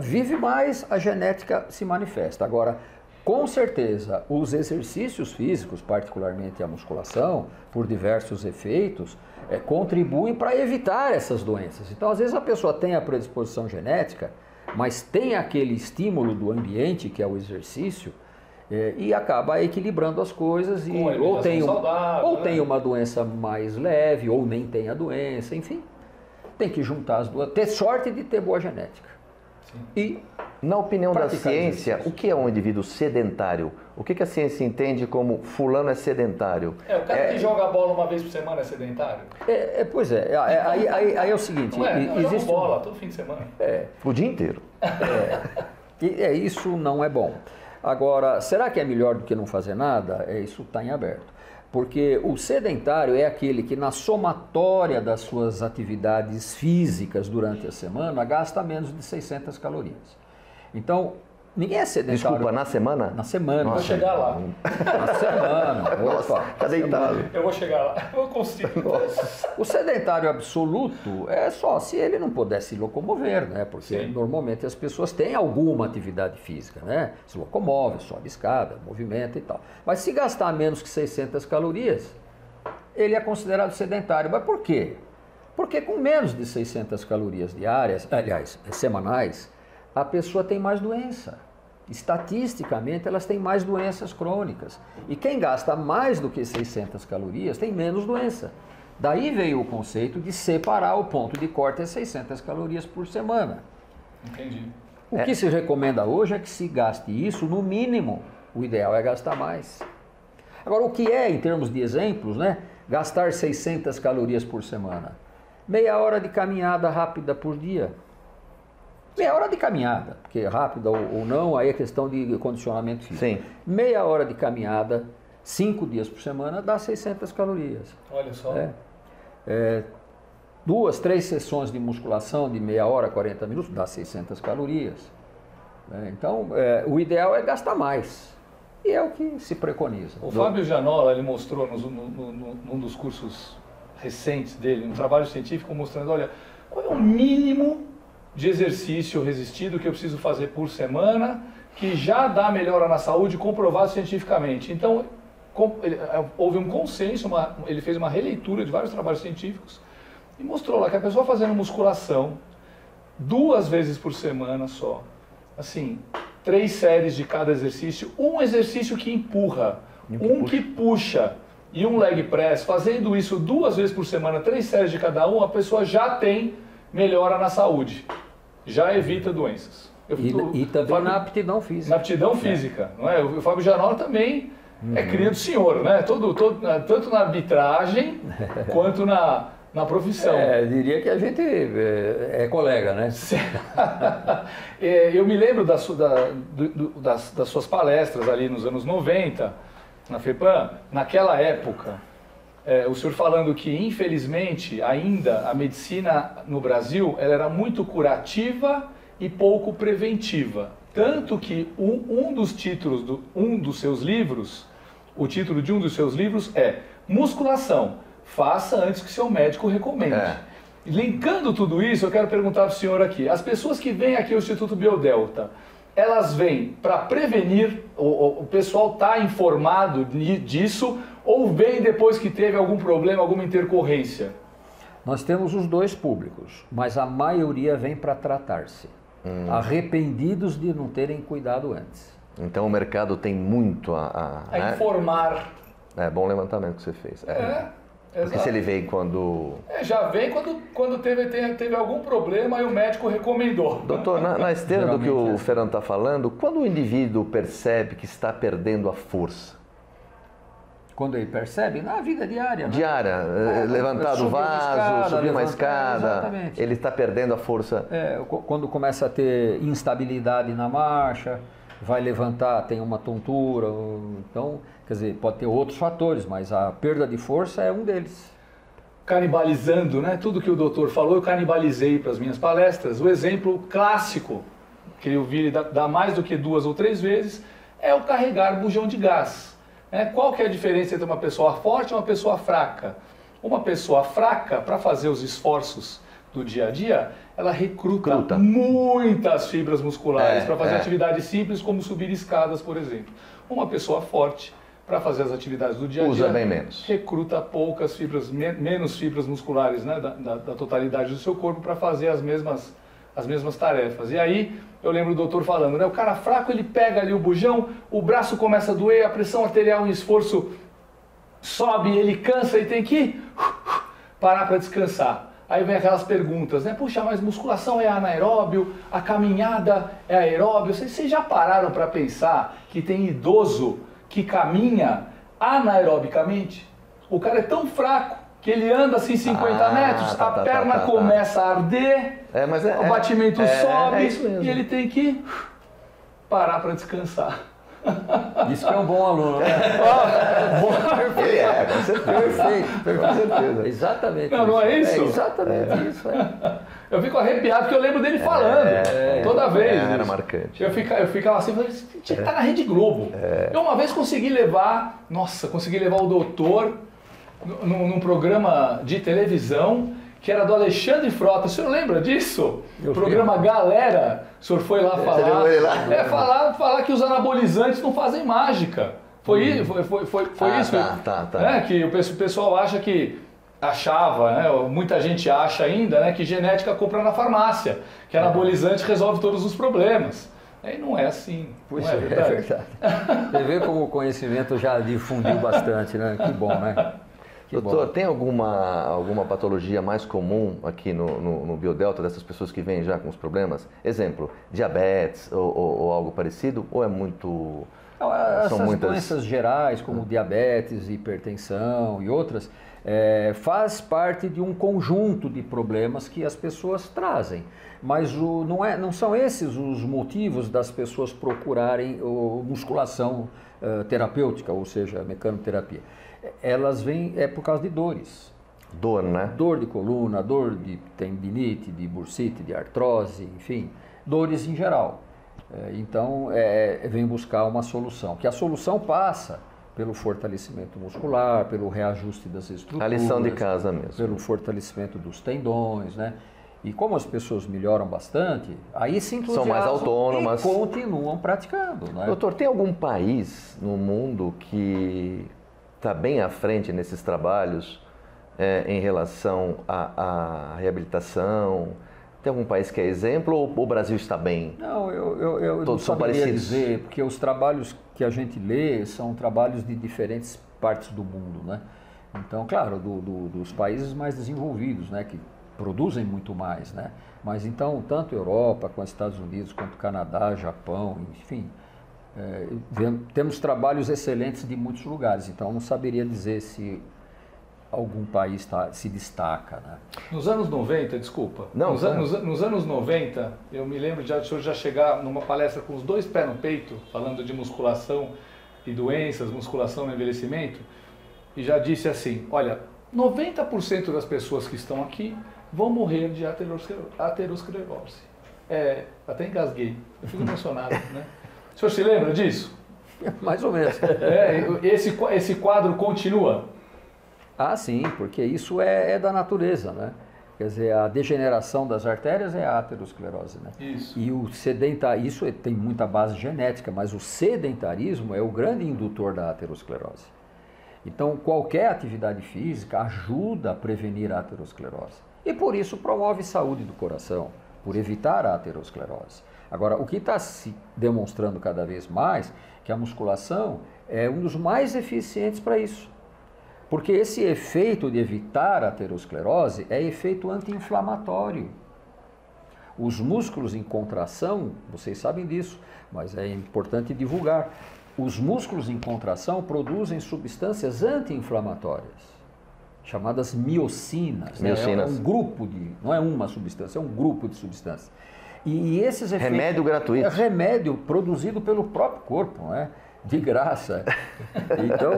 Vive mais, a genética se manifesta. Agora, com certeza, os exercícios físicos, particularmente a musculação, por diversos efeitos, contribuem para evitar essas doenças. Então, às vezes a pessoa tem a predisposição genética, mas tem aquele estímulo do ambiente, que é o exercício, e acaba equilibrando as coisas, e ou tem uma doença mais leve, ou nem tem a doença, enfim. Tem que juntar as duas, ter sorte de ter boa genética. Sim. E, na opinião da ciência, o que é um indivíduo sedentário? O que a ciência entende como fulano é sedentário? O cara que joga bola uma vez por semana é sedentário? Pois é. Aí é o seguinte... Existe bola todo fim de semana. O dia inteiro. Isso não é bom. Agora, será que é melhor do que não fazer nada? Isso está em aberto. Porque o sedentário é aquele que, na somatória das suas atividades físicas durante a semana, gasta menos de 600 calorias. Então, ninguém é sedentário. Desculpa, na semana? Na semana. Vou chegar lá. Na semana. Nossa, tá deitado. Eu vou chegar lá. Eu consigo. O sedentário absoluto é só se ele não puder se locomover, né? Porque normalmente as pessoas têm alguma atividade física, né? Se locomove, sobe escada, movimenta e tal. Mas se gastar menos que 600 calorias, ele é considerado sedentário. Mas por quê? Porque com menos de 600 calorias diárias, aliás, semanais, a pessoa tem mais doença. Estatisticamente, elas têm mais doenças crônicas. E quem gasta mais do que 600 calorias tem menos doença. Daí veio o conceito de separar o ponto de corte a 600 calorias por semana. Entendi. O que se recomenda hoje é que se gaste isso no mínimo. O ideal é gastar mais. Agora, o que é, em termos de exemplos, né? Gastar 600 calorias por semana? Meia hora de caminhada rápida por dia. Meia hora de caminhada, porque rápida ou não, aí é questão de condicionamento físico. Sim. Meia hora de caminhada, 5 dias por semana, dá 600 calorias. Olha só. 2, 3 sessões de musculação de meia hora, 40 minutos, dá 600 calorias. Então, o ideal é gastar mais. E é o que se preconiza. O Fábio Gianola, ele mostrou num dos cursos recentes dele, um trabalho científico, mostrando, olha, qual é o mínimo de exercício resistido que eu preciso fazer por semana, que já dá melhora na saúde, comprovado cientificamente. Então, houve um consenso, ele fez uma releitura de vários trabalhos científicos e mostrou lá que a pessoa fazendo musculação 2 vezes por semana só, assim, 3 séries de cada exercício, um exercício que empurra, que puxa e um leg press, fazendo isso 2 vezes por semana, 3 séries de cada um, a pessoa já tem melhora na saúde, já evita doenças. E também na aptidão física. Na aptidão física, não é? O Fábio Janot também é cria do senhor, né? Tanto na arbitragem quanto na profissão. Eu diria que a gente é colega, né? Eu me lembro das suas palestras ali nos anos 90, na FEPAM, naquela época, o senhor falando que, infelizmente, ainda a medicina no Brasil ela era muito curativa e pouco preventiva. Tanto que um dos títulos de um dos seus livros, o título de um dos seus livros é Musculação, faça antes que seu médico recomende. Linkando tudo isso, eu quero perguntar para o senhor aqui, as pessoas que vêm aqui ao Instituto Biodelta, elas vêm para prevenir, o pessoal está informado disso, ou vem depois que teve algum problema, alguma intercorrência? Nós temos os dois públicos, mas a maioria vem para tratar-se. Arrependidos de não terem cuidado antes. Então o mercado tem muito a informar. É bom levantamento que você fez. Porque se ele vem quando... já vem quando teve algum problema e o médico recomendou. Doutor, na esteira do que o Fernando está falando, quando o indivíduo percebe que está perdendo a força? Quando ele percebe, na vida diária. Diária, levantar do vaso, subir uma escada, ele está perdendo a força. Quando começa a ter instabilidade na marcha, vai levantar, tem uma tontura, então, quer dizer, pode ter outros fatores, mas a perda de força é um deles. Canibalizando, né? Tudo que o doutor falou, eu canibalizei para as minhas palestras. O exemplo clássico, que eu vi ele dar mais do que 2 ou 3 vezes, é o carregar bujão de gás. Qual que é a diferença entre uma pessoa forte e uma pessoa fraca? Uma pessoa fraca, para fazer os esforços do dia a dia, ela recruta muitas fibras musculares para fazer atividades simples, como subir escadas, por exemplo. Uma pessoa forte, para fazer as atividades do dia a dia, usa bem menos. Recruta poucas fibras, menos fibras musculares, né, da totalidade do seu corpo para fazer as mesmas tarefas. E aí, eu lembro o doutor falando, né, o cara fraco, ele pega ali o bujão, o braço começa a doer, a pressão arterial em esforço sobe, ele cansa e tem que parar para descansar. Aí vem aquelas perguntas, né, puxa, mas musculação é anaeróbio, a caminhada é aeróbio. Vocês já pararam para pensar que tem idoso que caminha anaerobicamente? O cara é tão fraco que ele anda assim 50 metros, a perna começa a arder, o batimento sobe e ele tem que parar para descansar. Isso que é um bom aluno, né? Ele com certeza. Perfeito, com certeza. Exatamente. Não é isso? Exatamente isso. Eu fico arrepiado porque eu lembro dele falando, toda vez. Era marcante. Eu ficava assim, falei, tinha que estar na Rede Globo. Eu uma vez consegui levar o doutor num programa de televisão que era do Alexandre Frota. O senhor lembra disso? O programa Galera. O senhor foi lá falar. Falar que os anabolizantes não fazem mágica. Foi isso? Que o pessoal acha que... Achava, né? Muita gente acha ainda, né, que genética compra na farmácia, que anabolizante resolve todos os problemas. Aí não é assim. Puxa, é verdade. Você vê como o conhecimento já difundiu bastante, né? Que bom, né? Doutor, tem alguma patologia mais comum aqui no Biodelta, dessas pessoas que vêm já com os problemas? Exemplo, diabetes ou algo parecido? Ou é muito... Essas doenças gerais, como diabetes, hipertensão e outras, faz parte de um conjunto de problemas que as pessoas trazem. Mas não são esses os motivos das pessoas procurarem musculação terapêutica, ou seja, mecanoterapia. Elas vêm por causa de dores. Dor, né? Dor de coluna, dor de tendinite, de bursite, de artrose, enfim, dores em geral. Então, vem buscar uma solução, que a solução passa pelo fortalecimento muscular, pelo reajuste das estruturas. A lição de casa mesmo. Pelo fortalecimento dos tendões, né? E como as pessoas melhoram bastante, aí se entusiasmam, são mais autônomas e continuam praticando, né? Doutor, tem algum país no mundo que está bem à frente nesses trabalhos em relação à reabilitação, Tem algum país que é exemplo ou o Brasil está bem? Não, eu não saberia dizer, porque os trabalhos que a gente lê são trabalhos de diferentes partes do mundo, né? Então, claro, dos países mais desenvolvidos, né, que produzem muito mais, né? Mas então, tanto Europa, quanto Estados Unidos, quanto Canadá, Japão, enfim, temos trabalhos excelentes de muitos lugares. Então, não saberia dizer se algum país se destaca, né? Nos anos 90, desculpa, não, nos anos 90, eu me lembro de o senhor já chegar numa palestra com os dois pés no peito, falando de musculação e doenças, musculação e envelhecimento, e já disse assim, olha, 90% das pessoas que estão aqui vão morrer de aterosclerose. Até engasguei, eu fico emocionado, né? O senhor se lembra disso? Mais ou menos. Esse quadro continua? Ah, sim, porque isso é da natureza, né? Quer dizer, a degeneração das artérias é a aterosclerose, né? Isso. E o sedentarismo, isso tem muita base genética, mas o sedentarismo é o grande indutor da aterosclerose. Então, qualquer atividade física ajuda a prevenir a aterosclerose. E por isso promove saúde do coração, por evitar a aterosclerose. Agora, o que está se demonstrando cada vez mais, que a musculação é um dos mais eficientes para isso. Porque esse efeito de evitar a aterosclerose é efeito anti-inflamatório. Os músculos em contração, vocês sabem disso, mas é importante divulgar. Os músculos em contração produzem substâncias anti-inflamatórias, chamadas miocinas. Miocinas. É um grupo não é uma substância, é um grupo de substâncias. E esses efeitos... Remédio gratuito. É remédio produzido pelo próprio corpo, não é? De graça. Então,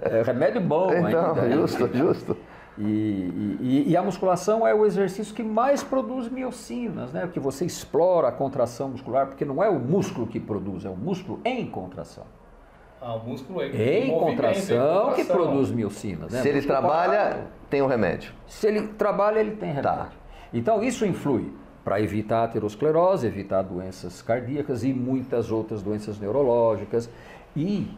é remédio bom então, ainda. Justo. E a musculação é o exercício que mais produz miocinas, né? Que você explora a contração muscular, porque não é o músculo que produz, é o músculo em contração. O músculo em contração que produz miocinas. Né? Se ele trabalha, tem um remédio. Se ele trabalha, ele tem remédio. Tá. Então, isso influi para evitar a aterosclerose, evitar doenças cardíacas e muitas outras doenças neurológicas. E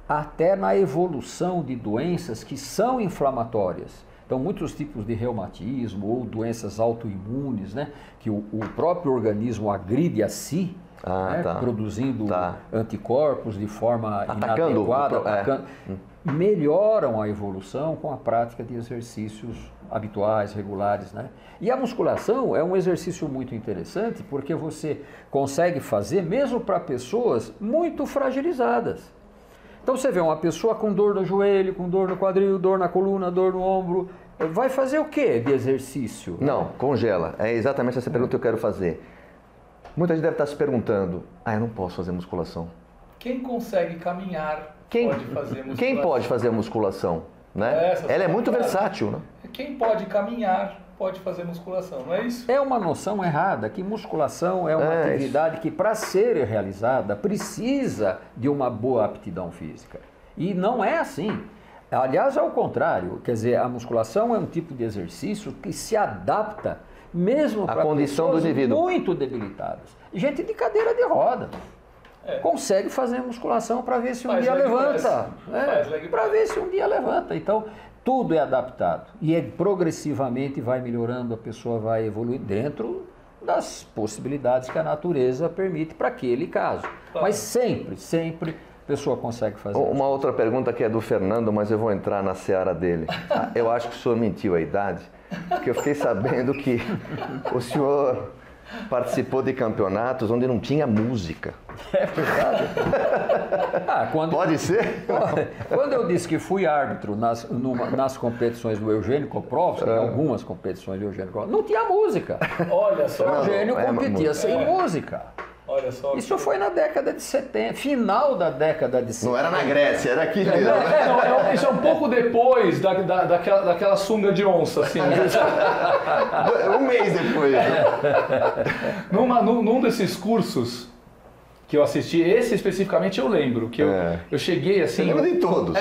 até na evolução de doenças que são inflamatórias. Então, muitos tipos de reumatismo ou doenças autoimunes, né, que o próprio organismo agride a si, né, produzindo anticorpos de forma inadequada, melhoram a evolução com a prática de exercícios habituais, regulares, né? E a musculação é um exercício muito interessante porque você consegue fazer mesmo para pessoas muito fragilizadas. Então você vê uma pessoa com dor no joelho, com dor no quadril, dor na coluna, dor no ombro, vai fazer o que de exercício? Não, congela. É exatamente essa pergunta que eu quero fazer. Muita gente deve estar se perguntando, eu não posso fazer musculação. Quem consegue caminhar pode fazer musculação. Quem pode fazer musculação? Né? Ela é muito versátil, né? Quem pode caminhar pode fazer musculação, não é isso? É uma noção errada, que musculação é uma atividade que, para ser realizada, precisa de uma boa aptidão física. E não é assim. Aliás, é o contrário. Quer dizer, a musculação é um tipo de exercício que se adapta mesmo para pessoas muito debilitadas. Gente de cadeira de roda. Consegue fazer musculação para ver se um dia levanta. Para ver se um dia levanta. Então, tudo é adaptado. E progressivamente vai melhorando, a pessoa vai evoluir dentro das possibilidades que a natureza permite para aquele caso. Mas sempre a pessoa consegue fazer. Uma outra pergunta que é do Fernando, mas eu vou entrar na seara dele. Eu acho que o senhor mentiu a idade, porque eu fiquei sabendo que o senhor participou de campeonatos onde não tinha música. É verdade? Pode ser? Quando eu disse que fui árbitro nas competições do Eugênio Koprovsky, algumas competições do Eugênio Koprovsky, não tinha música. Olha só. O Eugênio competia sem música. Olha só. Isso foi na década de 70, final da década de 70. Não era na Grécia, era aqui mesmo. Isso é um pouco depois daquela sunga de onça, assim. Um mês depois. Num desses cursos que eu assisti, esse especificamente eu lembro, que eu cheguei assim... Você lembra de todos.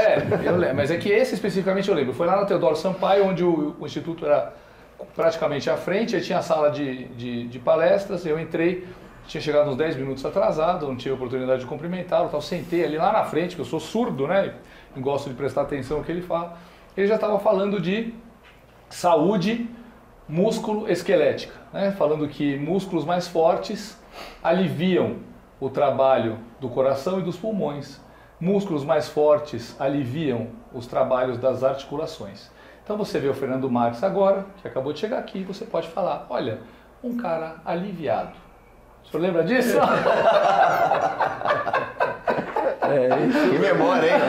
Eu lembro, mas é que esse especificamente eu lembro. Foi lá no Teodoro Sampaio, onde o instituto era praticamente à frente, aí tinha a sala de palestras, eu entrei... Tinha chegado uns 10 minutos atrasado, não tive oportunidade de cumprimentá-lo, tal. Sentei ali lá na frente, que eu sou surdo, né? E gosto de prestar atenção no que ele fala. Ele já estava falando de saúde músculo-esquelética, né? Falando que músculos mais fortes aliviam o trabalho do coração e dos pulmões. Músculos mais fortes aliviam os trabalhos das articulações. Então você vê o Fernando Marques agora, que acabou de chegar aqui, você pode falar, olha, um cara aliviado. O senhor lembra disso? Que memória, hein?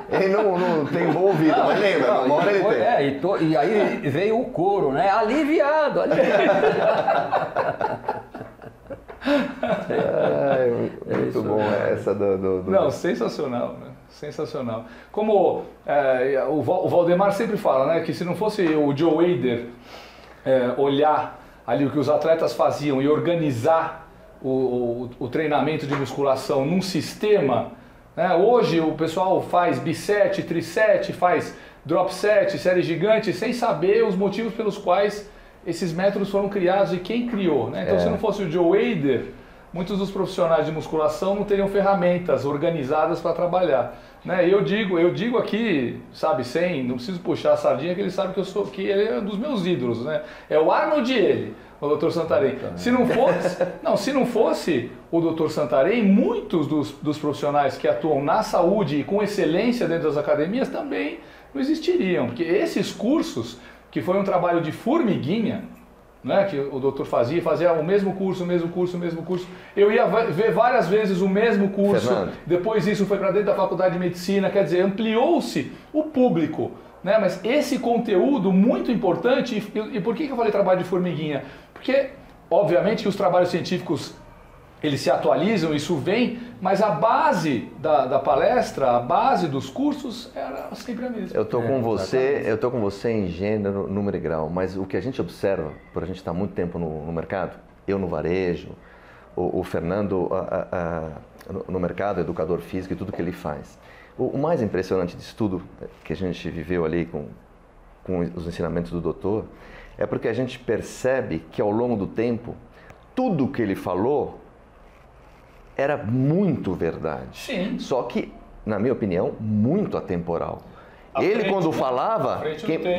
Ele não tem bom ouvido, mas lembra, uma hora ele tem. E aí veio o coro, né? Aliviado, aliviado. Muito bom essa do... Não, sensacional, né? Sensacional. Como o Valdemar sempre fala, né? Que se não fosse o Joe Hader olhar ali o que os atletas faziam e organizar o treinamento de musculação num sistema, né? Hoje o pessoal faz biset, triset, faz drop set, série gigante, sem saber os motivos pelos quais esses métodos foram criados e quem criou, né? Então se não fosse o Joe Hader, muitos dos profissionais de musculação não teriam ferramentas organizadas para trabalhar, né? Eu digo aqui, sabe, não preciso puxar a sardinha, que ele sabe que ele é um dos meus ídolos, né? É o Arnold ele, o Dr. Santarém. Se não fosse o Dr. Santarém, muitos dos profissionais que atuam na saúde e com excelência dentro das academias também não existiriam, porque esses cursos, que foi um trabalho de formiguinha, né, que o doutor fazia o mesmo curso. Eu ia ver várias vezes o mesmo curso, Fernando. Depois isso foi para dentro da faculdade de medicina, quer dizer, ampliou-se o público, né, mas esse conteúdo muito importante, e por que eu falei trabalho de formiguinha? Porque, obviamente, que os trabalhos científicos, eles se atualizam, isso vem, mas a base da palestra, a base dos cursos era sempre a mesma. Eu estou com você em gênero, número e grau, mas o que a gente observa, por a gente estar muito tempo no mercado, eu no varejo, o Fernando no mercado, educador físico e tudo que ele faz. O mais impressionante disso tudo que a gente viveu ali com os ensinamentos do doutor, é porque a gente percebe que ao longo do tempo, tudo que ele falou era muito verdade. Sim. Só que, na minha opinião, muito atemporal. Quando falava,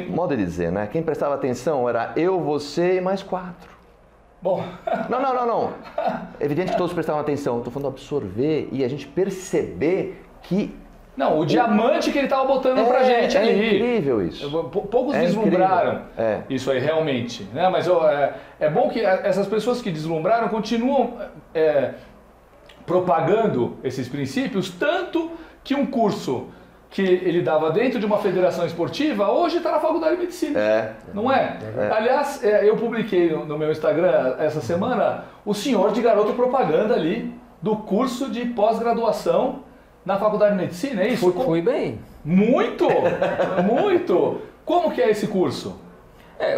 modo de dizer, né? Quem prestava atenção era eu, você e mais 4. Bom. Não. É evidente que todos prestavam atenção. Estou falando absorver e a gente perceber que... Não, o diamante que ele estava botando pra gente ali. É incrível isso. Poucos vislumbraram isso aí realmente, né? Mas é bom que essas pessoas que deslumbraram continuam propagando esses princípios, tanto que um curso que ele dava dentro de uma federação esportiva, hoje está na faculdade de medicina. Não é? Aliás, eu publiquei no meu Instagram essa semana o senhor de garoto propaganda ali do curso de pós-graduação na faculdade de medicina, é isso? Fui bem. Muito! Muito! Como que é esse curso?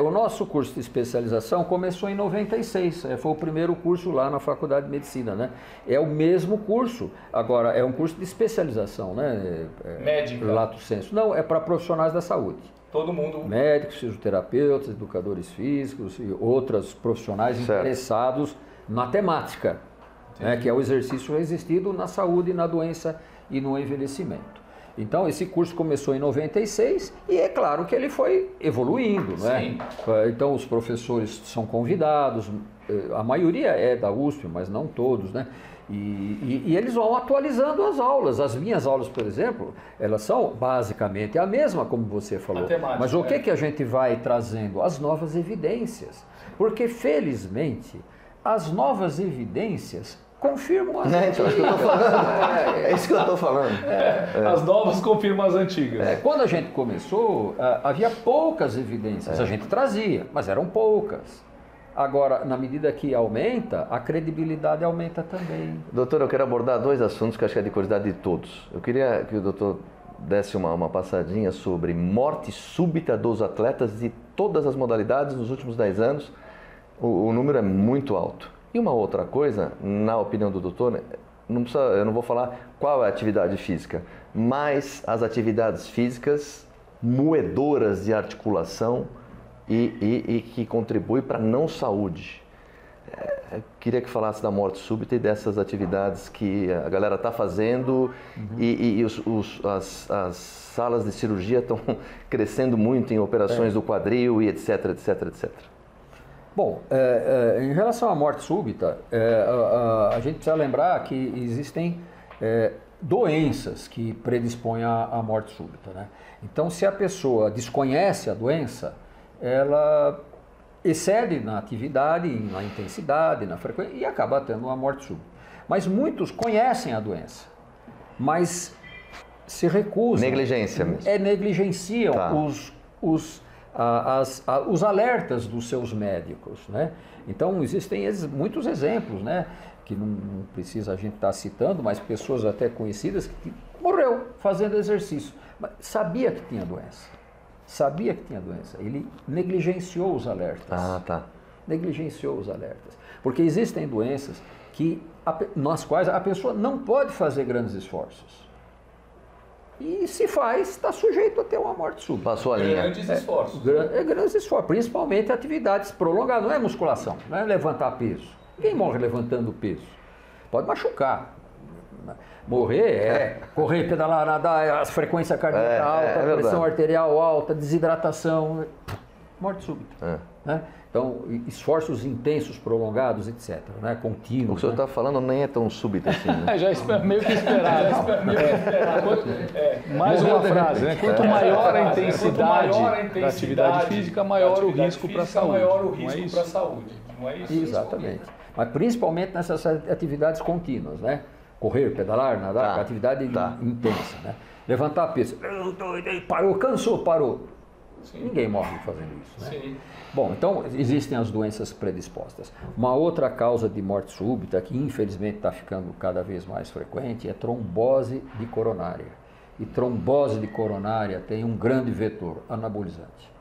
O nosso curso de especialização começou em 96, foi o primeiro curso lá na Faculdade de Medicina, né? É o mesmo curso, agora é um curso de especialização, né? Médica? Lato sensu. Não, é para profissionais da saúde. Todo mundo? Médicos, fisioterapeutas, educadores físicos e outros profissionais interessados na temática, né? Que é o exercício resistido na saúde, na doença e no envelhecimento. Então, esse curso começou em 96 e é claro que ele foi evoluindo, não é? Sim. Então, os professores são convidados, a maioria é da USP, mas não todos, né? E eles vão atualizando as aulas. As minhas aulas, por exemplo, elas são basicamente a mesma, como você falou. Mas o que a gente vai trazendo? As novas evidências. Porque, felizmente, as novas evidências confirmam as antigas. É isso que eu estou falando. As novas confirmam as antigas. Quando a gente começou, havia poucas evidências. A gente trazia, mas eram poucas. Agora, na medida que aumenta, a credibilidade aumenta também. Doutor, eu quero abordar 2 assuntos que acho que é de curiosidade de todos. Eu queria que o doutor desse uma passadinha sobre morte súbita dos atletas de todas as modalidades nos últimos 10 anos. O número é muito alto. E uma outra coisa, na opinião do doutor, eu não vou falar qual é a atividade física, mas as atividades físicas moedoras de articulação e que contribuem para a não saúde. Queria que falasse da morte súbita e dessas atividades que a galera está fazendo e as salas de cirurgia estão crescendo muito em operações do quadril e etc, etc, etc. Bom, em relação à morte súbita, a gente precisa lembrar que existem doenças que predispõem à morte súbita, né? Então, se a pessoa desconhece a doença, ela excede na atividade, na intensidade, na frequência e acaba tendo uma morte súbita. Mas muitos conhecem a doença, mas se recusam. Negligência mesmo. Negligenciam Tá. os alertas dos seus médicos, né? Então existem muitos exemplos, né? Que não precisa a gente estar citando, mas pessoas até conhecidas que morreu fazendo exercício, mas sabia que tinha doença. Sabia que tinha doença, ele negligenciou os alertas. Ah, tá. Negligenciou os alertas. Porque existem doenças nas quais a pessoa não pode fazer grandes esforços. E se faz, está sujeito a ter uma morte súbita. Passou a linha. Grandes esforços. Grandes esforços, principalmente atividades prolongadas, não é musculação, não é levantar peso. Ninguém morre levantando peso. Pode machucar. Morrer correr, pedalar, nadar, a frequência cardíaca alta, a pressão arterial alta, desidratação, morte súbita. Né? Então, esforços intensos, prolongados, etc., né? Contínuos. O que o senhor está falando nem é tão súbito assim, né? Meio que esperado. Mais uma frase, né? Quanto maior a intensidade da atividade física, maior o risco para a saúde. Não é isso? Exatamente. Mas principalmente nessas atividades contínuas, né? Correr, pedalar, nadar, atividade intensa, né? Levantar peso, parou, cansou, parou. Sim. Ninguém morre fazendo isso, né? Sim. Bom, então existem as doenças predispostas. Uma outra causa de morte súbita, que infelizmente está ficando cada vez mais frequente, é trombose de coronária. E trombose de coronária tem um grande vetor, anabolizante.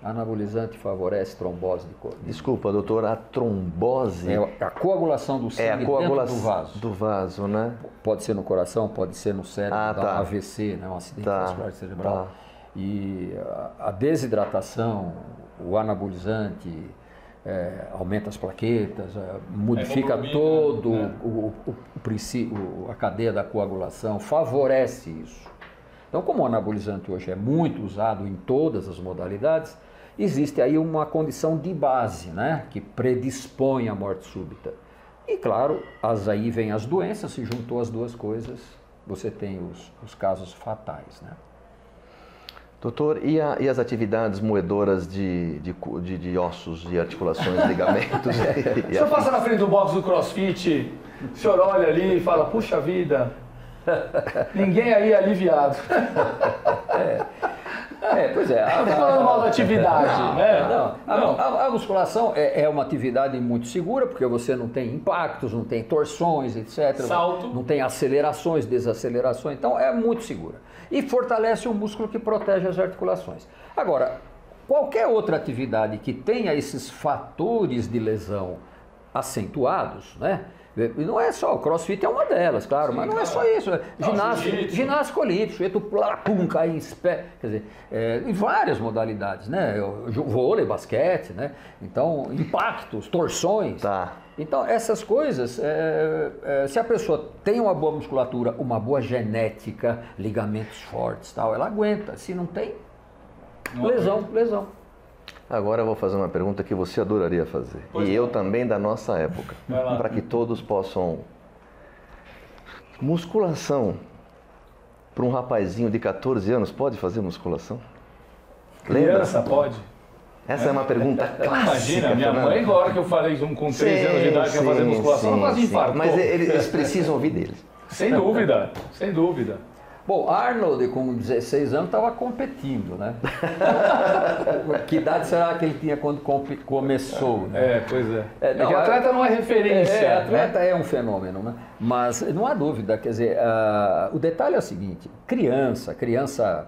Anabolizante favorece trombose de coronária. Desculpa, doutor, a trombose... É a coagulação do sangue dentro do vaso. Do vaso, né? Pode ser no coração, pode ser no cérebro, dá um AVC, né? Um acidente vascular cerebral. E a desidratação, o anabolizante, aumenta as plaquetas, modifica todo o princípio, a cadeia da coagulação, favorece isso. Então, como o anabolizante hoje é muito usado em todas as modalidades, existe aí uma condição de base, né, que predispõe à morte súbita. E claro, aí vem as doenças, se juntou as duas coisas, você tem os casos fatais, né? Doutor, e as atividades moedoras de ossos, de articulações, ligamentos? O senhor passa na frente do box do CrossFit, o senhor olha ali e fala, puxa vida, ninguém aí é aliviado. Pois é. Falando mal da atividade, né? A musculação é uma atividade muito segura, porque você não tem impactos, não tem torções, etc. Salto. Não tem acelerações, desacelerações, então é muito segura. E fortalece o músculo que protege as articulações. Agora, qualquer outra atividade que tenha esses fatores de lesão acentuados, né? E não é só, o CrossFit é uma delas, claro, mas não é só isso. Ginástica olímpica, pum, cai em pé, quer dizer, em várias modalidades, né? Vôlei, basquete, né? Então, impactos, torções. Tá. Então, essas coisas, se a pessoa tem uma boa musculatura, uma boa genética, ligamentos fortes, tal, ela aguenta. Se não tem, lesão. Agora eu vou fazer uma pergunta que você adoraria fazer. Eu também da nossa época. Para que todos possam... Musculação. Para um rapazinho de 14 anos, pode fazer musculação? Criança pode. Essa é uma pergunta clássica. Imagina, minha mãe, agora que eu falei com 13 anos de idade que ia fazer musculação, ela quase infartou. Mas eles precisam ouvir deles. Sem dúvida, sem dúvida. Bom, Arnold, com 16 anos, estava competindo, né? Que idade será que ele tinha quando começou? Né? Pois é. Porque atleta não é referência. Atleta é um fenômeno, né? Mas não há dúvida, quer dizer, o detalhe é o seguinte, criança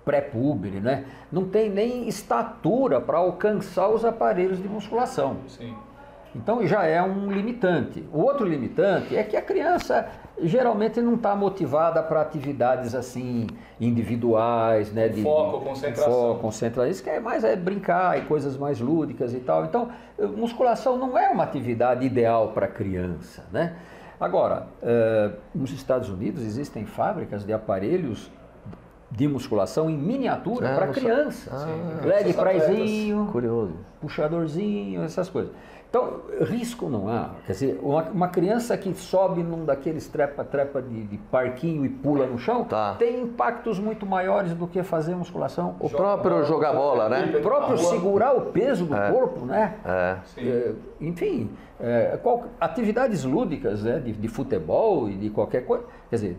pré-púbere, né? Não tem nem estatura para alcançar os aparelhos de musculação. Sim. Então já é um limitante. O outro limitante é que a criança geralmente não está motivada para atividades assim individuais, né? Foco, concentração. Foco, concentração. Isso que é mais brincar e coisas mais lúdicas e tal. Então, musculação não é uma atividade ideal para criança, né? Agora, nos Estados Unidos existem fábricas de aparelhos de musculação em miniatura para criança. Leg praizinho, curioso, puxadorzinho, essas coisas. Então, risco não há. Quer dizer, uma criança que sobe num daqueles trepa-trepa de parquinho e pula no chão, tem impactos muito maiores do que fazer musculação. O próprio jogar bola, né? O próprio segurar o peso do corpo, né? Enfim, atividades lúdicas, né? de futebol e de qualquer coisa, quer dizer,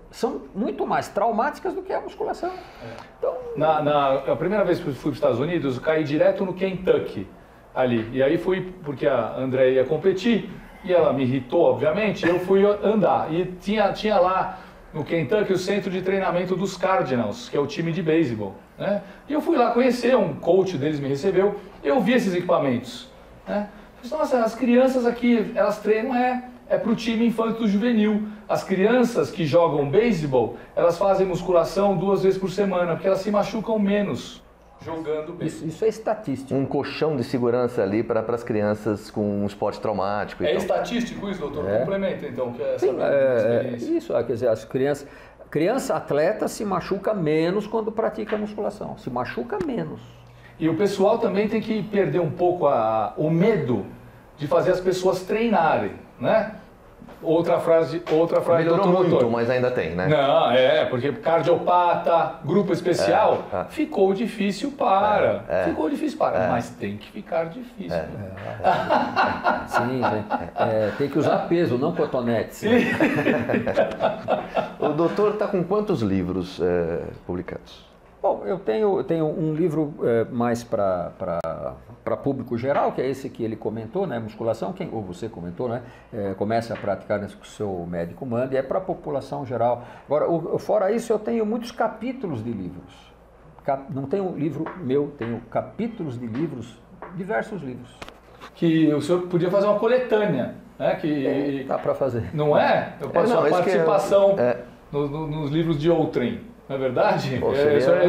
são muito mais traumáticas do que a musculação. Então, a primeira vez que eu fui para os Estados Unidos, eu caí direto no Kentucky. Ali. E aí fui, porque a Andréia ia competir, e ela me irritou, obviamente, e eu fui andar. E tinha lá no Kentucky o centro de treinamento dos Cardinals, que é o time de beisebol, né? E eu fui lá conhecer, um coach deles me recebeu, e eu vi esses equipamentos, né? Eu falei, nossa, as crianças aqui, elas treinam para o time infanto juvenil. As crianças que jogam beisebol, elas fazem musculação 2 vezes por semana, porque elas se machucam menos jogando beisebol. Isso é estatístico. Um colchão de segurança ali para as crianças com um esporte traumático. Estatístico isso, doutor? Complementa então, que é essa experiência. Isso, quer dizer, as criança atleta se machuca menos quando pratica musculação, se machuca menos. E o pessoal também tem que perder um pouco o medo de fazer as pessoas treinarem, né? Outra frase melhorou do muito, doutor. mas ainda tem, né? Não, porque cardiopata, grupo especial, ficou difícil ficou difícil mas tem que ficar difícil. Sim, tem que usar peso, não cotonete. Sim. O doutor está com quantos livros publicados? Bom, eu tenho um livro mais para público geral, que é esse que ele comentou, né? Musculação, ou você comentou, né? Comece a praticar que o seu médico manda, e é para a população geral. Agora, fora isso, eu tenho muitos capítulos de livros. Não tenho um livro meu, tenho capítulos de livros, diversos livros. Que o senhor podia fazer uma coletânea, né? Dá para fazer. Não é? Eu passo a participação nos livros de outrem. Não é verdade?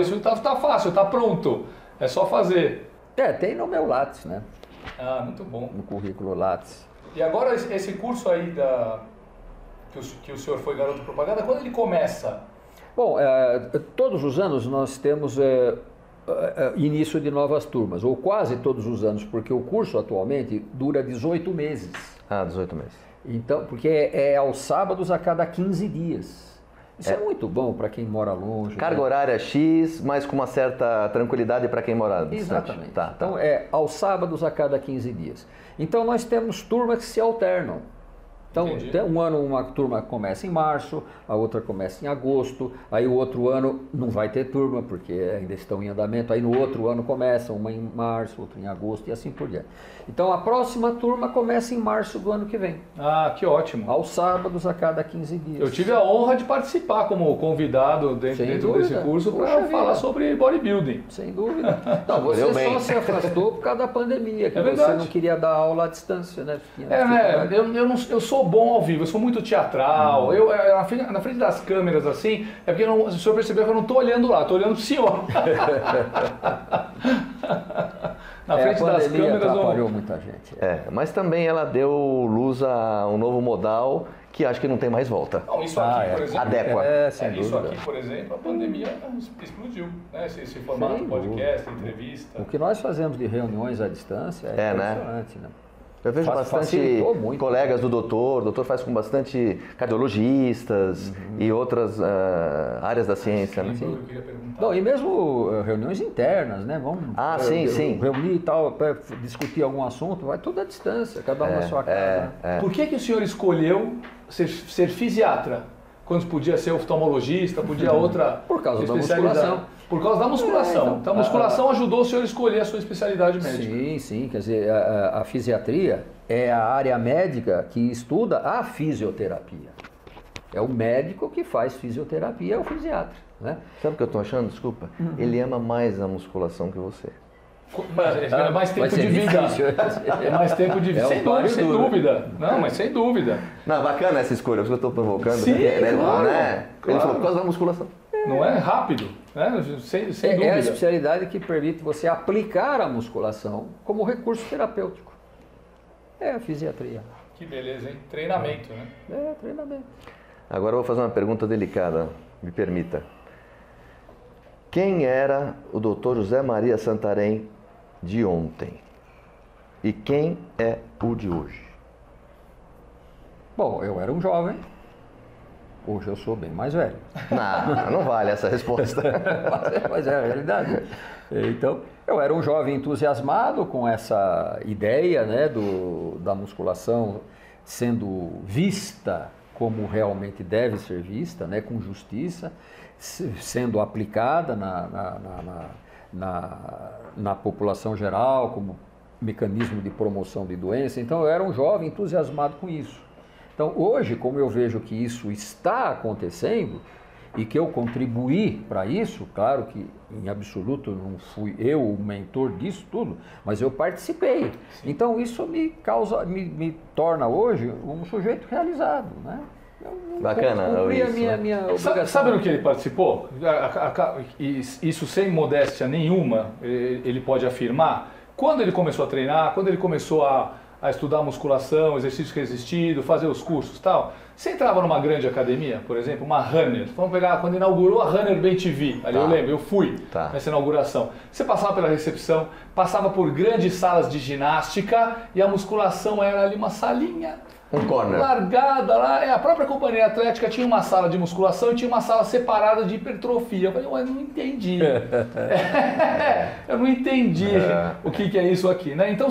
Isso tá fácil, está pronto. É só fazer. Tem no meu Lattes, né? Muito bom. No currículo Lattes. E agora esse curso aí que o senhor foi garoto propaganda, quando ele começa? Bom, todos os anos nós temos início de novas turmas, ou quase todos os anos, porque o curso atualmente dura 18 meses. 18 meses. Então, porque é aos sábados a cada 15 dias. Isso é muito bom para quem mora longe. Carga horária X, mas com uma certa tranquilidade para quem mora distante. Exatamente. Então, aos sábados a cada 15 dias. Então, nós temos turmas que se alternam. Então, um ano uma turma começa em março, a outra começa em agosto, aí o outro ano não vai ter turma, porque ainda estão em andamento, aí no outro ano começa, uma em março, outra em agosto e assim por diante. Então, a próxima turma começa em março do ano que vem. Que ótimo. Aos sábados a cada 15 dias. Eu tive a honra de participar como convidado dentro desse curso para falar sobre bodybuilding. Sem dúvida. Não, você só se afastou por causa da pandemia, que você não queria dar aula à distância, né? Eu sou bom ao vivo, eu sou muito teatral, na frente das câmeras assim, porque o senhor percebeu que eu não estou olhando lá, estou olhando para o senhor. Na frente das câmeras atrapalhou muita gente. Mas também ela deu luz a um novo modal que acho que não tem mais volta. Não, isso aqui, por exemplo, adequa. Isso aqui, por exemplo, a pandemia explodiu, né? Esse formato de podcast, entrevista. O que nós fazemos de reuniões à distância é impressionante, né? Eu vejo bastante colegas do doutor, o doutor faz com bastante cardiologistas e outras áreas da ciência. Né? Eu queria perguntar. Não, e mesmo reuniões internas, né? Vamos sim. reunir e tal, para discutir algum assunto, vai tudo à distância, cada um na sua casa. Por que o senhor escolheu ser fisiatra? Quando podia ser oftalmologista, podia outra Por causa da musculação. Por causa da musculação. Então a musculação ajudou o senhor a escolher a sua especialidade médica. Sim. Quer dizer, a fisiatria é a área médica que estuda a fisioterapia. É o médico que faz fisioterapia, é o fisiatra. Né? Sabe o que eu estou achando? Desculpa. Ele ama mais a musculação que você. É mais tempo de vida. É mais tempo de vida. Sem dúvida. Não, mas sem dúvida. Não, bacana essa escolha, por isso que eu estou provocando. Sim, né? claro, Né? Ele falou por causa da musculação. Não é rápido, né? Sem dúvida. É a especialidade que permite você aplicar a musculação como recurso terapêutico. É a fisiatria. Que beleza, hein? Treinamento, né? É treinamento. Agora eu vou fazer uma pergunta delicada, me permita. Quem era o Dr. José Maria Santarém de ontem? E quem é o de hoje? Bom, eu era um jovem, hoje eu sou bem mais velho. Não vale essa resposta. Mas é a realidade. Então, eu era um jovem entusiasmado com essa ideia, né, da musculação sendo vista como realmente deve ser vista, né, com justiça, sendo aplicada na população geral como mecanismo de promoção de doença. Então, eu era um jovem entusiasmado com isso. Então, hoje, como eu vejo que isso está acontecendo e que eu contribuí para isso, claro que em absoluto não fui eu o mentor disso tudo, mas eu participei. Sim. Então, isso me torna hoje um sujeito realizado, né? Bacana. Cumpri a minha obrigação. Sabe no que ele participou? Isso sem modéstia nenhuma, ele pode afirmar. Quando ele começou a treinar, quando ele começou a estudar musculação, exercício resistido, fazer os cursos e tal, você entrava numa grande academia, por exemplo, uma Runner, vamos pegar quando inaugurou a Runner Bem TV, ali eu lembro, eu fui nessa inauguração. Você passava pela recepção, passava por grandes salas de ginástica e a musculação era ali uma salinha. Um corner. Largada lá, a própria companhia atlética tinha uma sala de musculação e tinha uma sala separada de hipertrofia. Eu falei, ué, não entendi. Eu não entendi o que é isso aqui, né? Então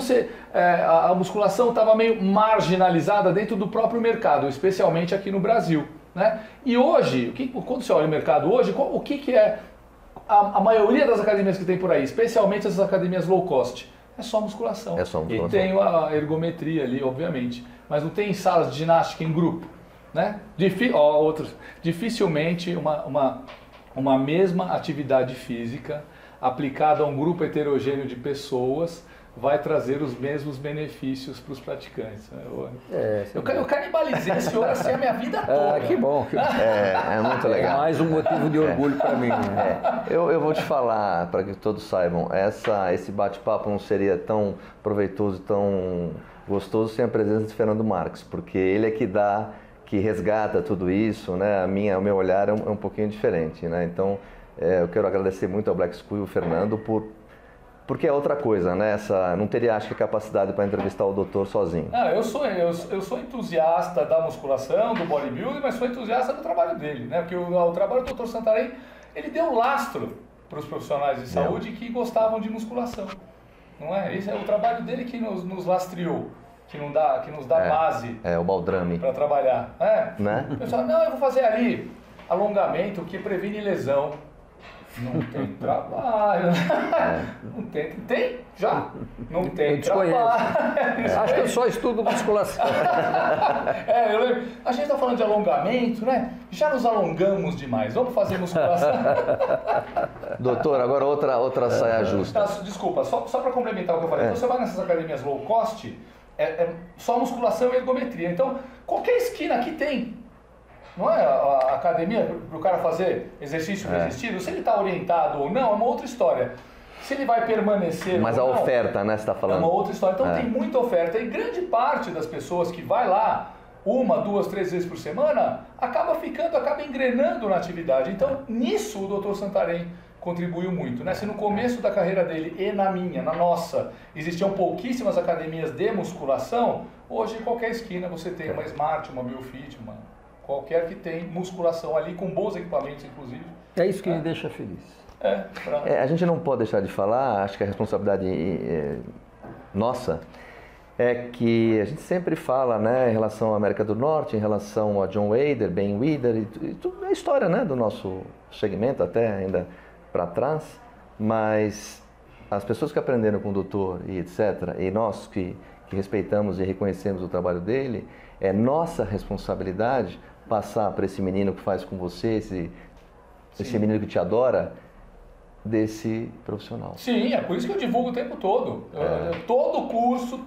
a musculação estava meio marginalizada dentro do próprio mercado, especialmente aqui no Brasil, né? E hoje, quando você olha o mercado hoje, o que é a maioria das academias que tem por aí, especialmente essas academias low cost? É só musculação. É só musculação. E tem a ergometria ali, obviamente. Mas não tem salas de ginástica em grupo, né? Dificilmente uma mesma atividade física aplicada a um grupo heterogêneo de pessoas vai trazer os mesmos benefícios para os praticantes. Eu canibalizei esse senhor assim a minha vida toda. Que bom. É muito legal. É mais um motivo de orgulho para mim. Né? Eu vou te falar, para que todos saibam, esse bate-papo não seria tão proveitoso, tão gostoso sem a presença de Fernando Marques, porque ele é que resgata tudo isso, né? O meu olhar é um pouquinho diferente, né? Então, eu quero agradecer muito ao Black School e ao Fernando porque é outra coisa, né? Não teria, acho que, capacidade para entrevistar o doutor sozinho. Eu sou entusiasta da musculação, do bodybuilding, mas sou entusiasta do trabalho dele, né? Porque o trabalho do Dr. Santarém, ele deu lastro para os profissionais de saúde que gostavam de musculação. Não é? Esse é o trabalho dele que nos lastreou, que nos dá base o baldrame para trabalhar. Né? O pessoal, eu vou fazer ali alongamento que previne lesão. Não tem trabalho. Não tem? Tem? Já? Não tem trabalho. Acho que eu só estudo musculação. Eu lembro. A gente está falando de alongamento, né? Já nos alongamos demais. Vamos fazer musculação. Doutor, agora outra saia justa. Desculpa, só para complementar o que eu falei. Então você vai nessas academias low cost, é só musculação e ergometria. Então, qualquer esquina aqui tem. Não é a academia para o cara fazer exercício resistido, se ele está orientado ou não, é uma outra história. Se ele vai permanecer Mas ou a não, oferta, né, você está falando? É uma outra história. Então tem muita oferta. E grande parte das pessoas que vai lá 1, 2, 3 vezes por semana, acaba engrenando na atividade. Então nisso o Dr. Santarém contribuiu muito, né? Se no começo da carreira dele e na nossa, existiam pouquíssimas academias de musculação, hoje em qualquer esquina você tem uma Smart, uma Biofit, qualquer que tem musculação ali, com bons equipamentos, inclusive. É isso que me deixa feliz. A gente não pode deixar de falar, acho que a responsabilidade nossa é que a gente sempre fala, né, em relação à América do Norte, em relação a John Weider, Ben Weider, e tudo é a história, né, do nosso segmento até ainda para trás, mas as pessoas que aprenderam com o doutor e etc., e nós que respeitamos e reconhecemos o trabalho dele, é nossa responsabilidade passar para esse menino que faz com você, esse menino que te adora, desse profissional. Sim, é por isso que eu divulgo o tempo todo. Todo curso.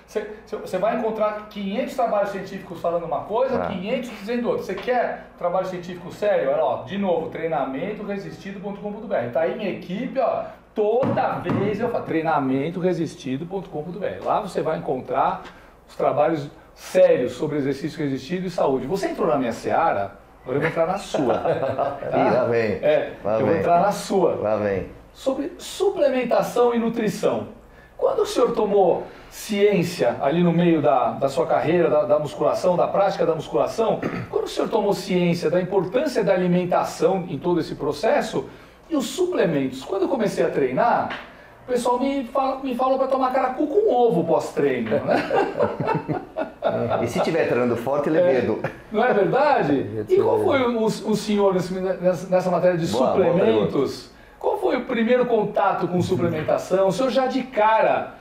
Você vai encontrar 500 trabalhos científicos falando uma coisa, 500 dizendo outra. Você quer trabalho científico sério? Olha, ó, de novo, treinamentoresistido.com.br. Tá aí minha equipe, ó. Toda vez eu falo treinamentoresistido.com.br. Lá você vai encontrar os trabalhos sérios sobre exercício resistido e saúde. Você entrou na minha seara, agora eu vou entrar na sua. Tá? Lá vem. Vou entrar na sua. Lá vem. Sobre suplementação e nutrição. Quando o senhor tomou ciência ali no meio da sua carreira, da musculação, da prática da musculação, quando o senhor tomou ciência da importância da alimentação em todo esse processo, e os suplementos? Quando eu comecei a treinar, o pessoal me falou para tomar caracu com ovo pós-treino, né? E se estiver treinando forte, levedo. Não é verdade? E qual foi o senhor nessa matéria de suplementos? Qual foi o primeiro contato com suplementação? O senhor já de cara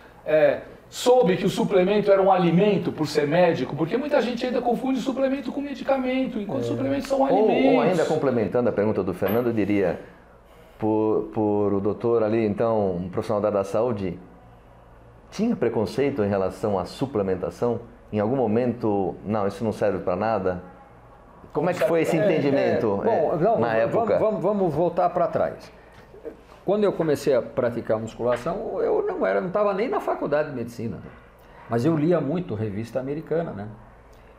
soube que o suplemento era um alimento por ser médico? Porque muita gente ainda confunde suplemento com medicamento, enquanto suplementos são alimentos. Ou ainda complementando a pergunta do Fernando, eu diria, por o doutor ali, então, um profissional da área da saúde, tinha preconceito em relação à suplementação? Em algum momento, não, isso não serve para nada? Como é que foi esse entendimento na época? Vamos voltar para trás. Quando eu comecei a praticar musculação, eu não estava nem na faculdade de medicina, mas eu lia muito revista americana, né?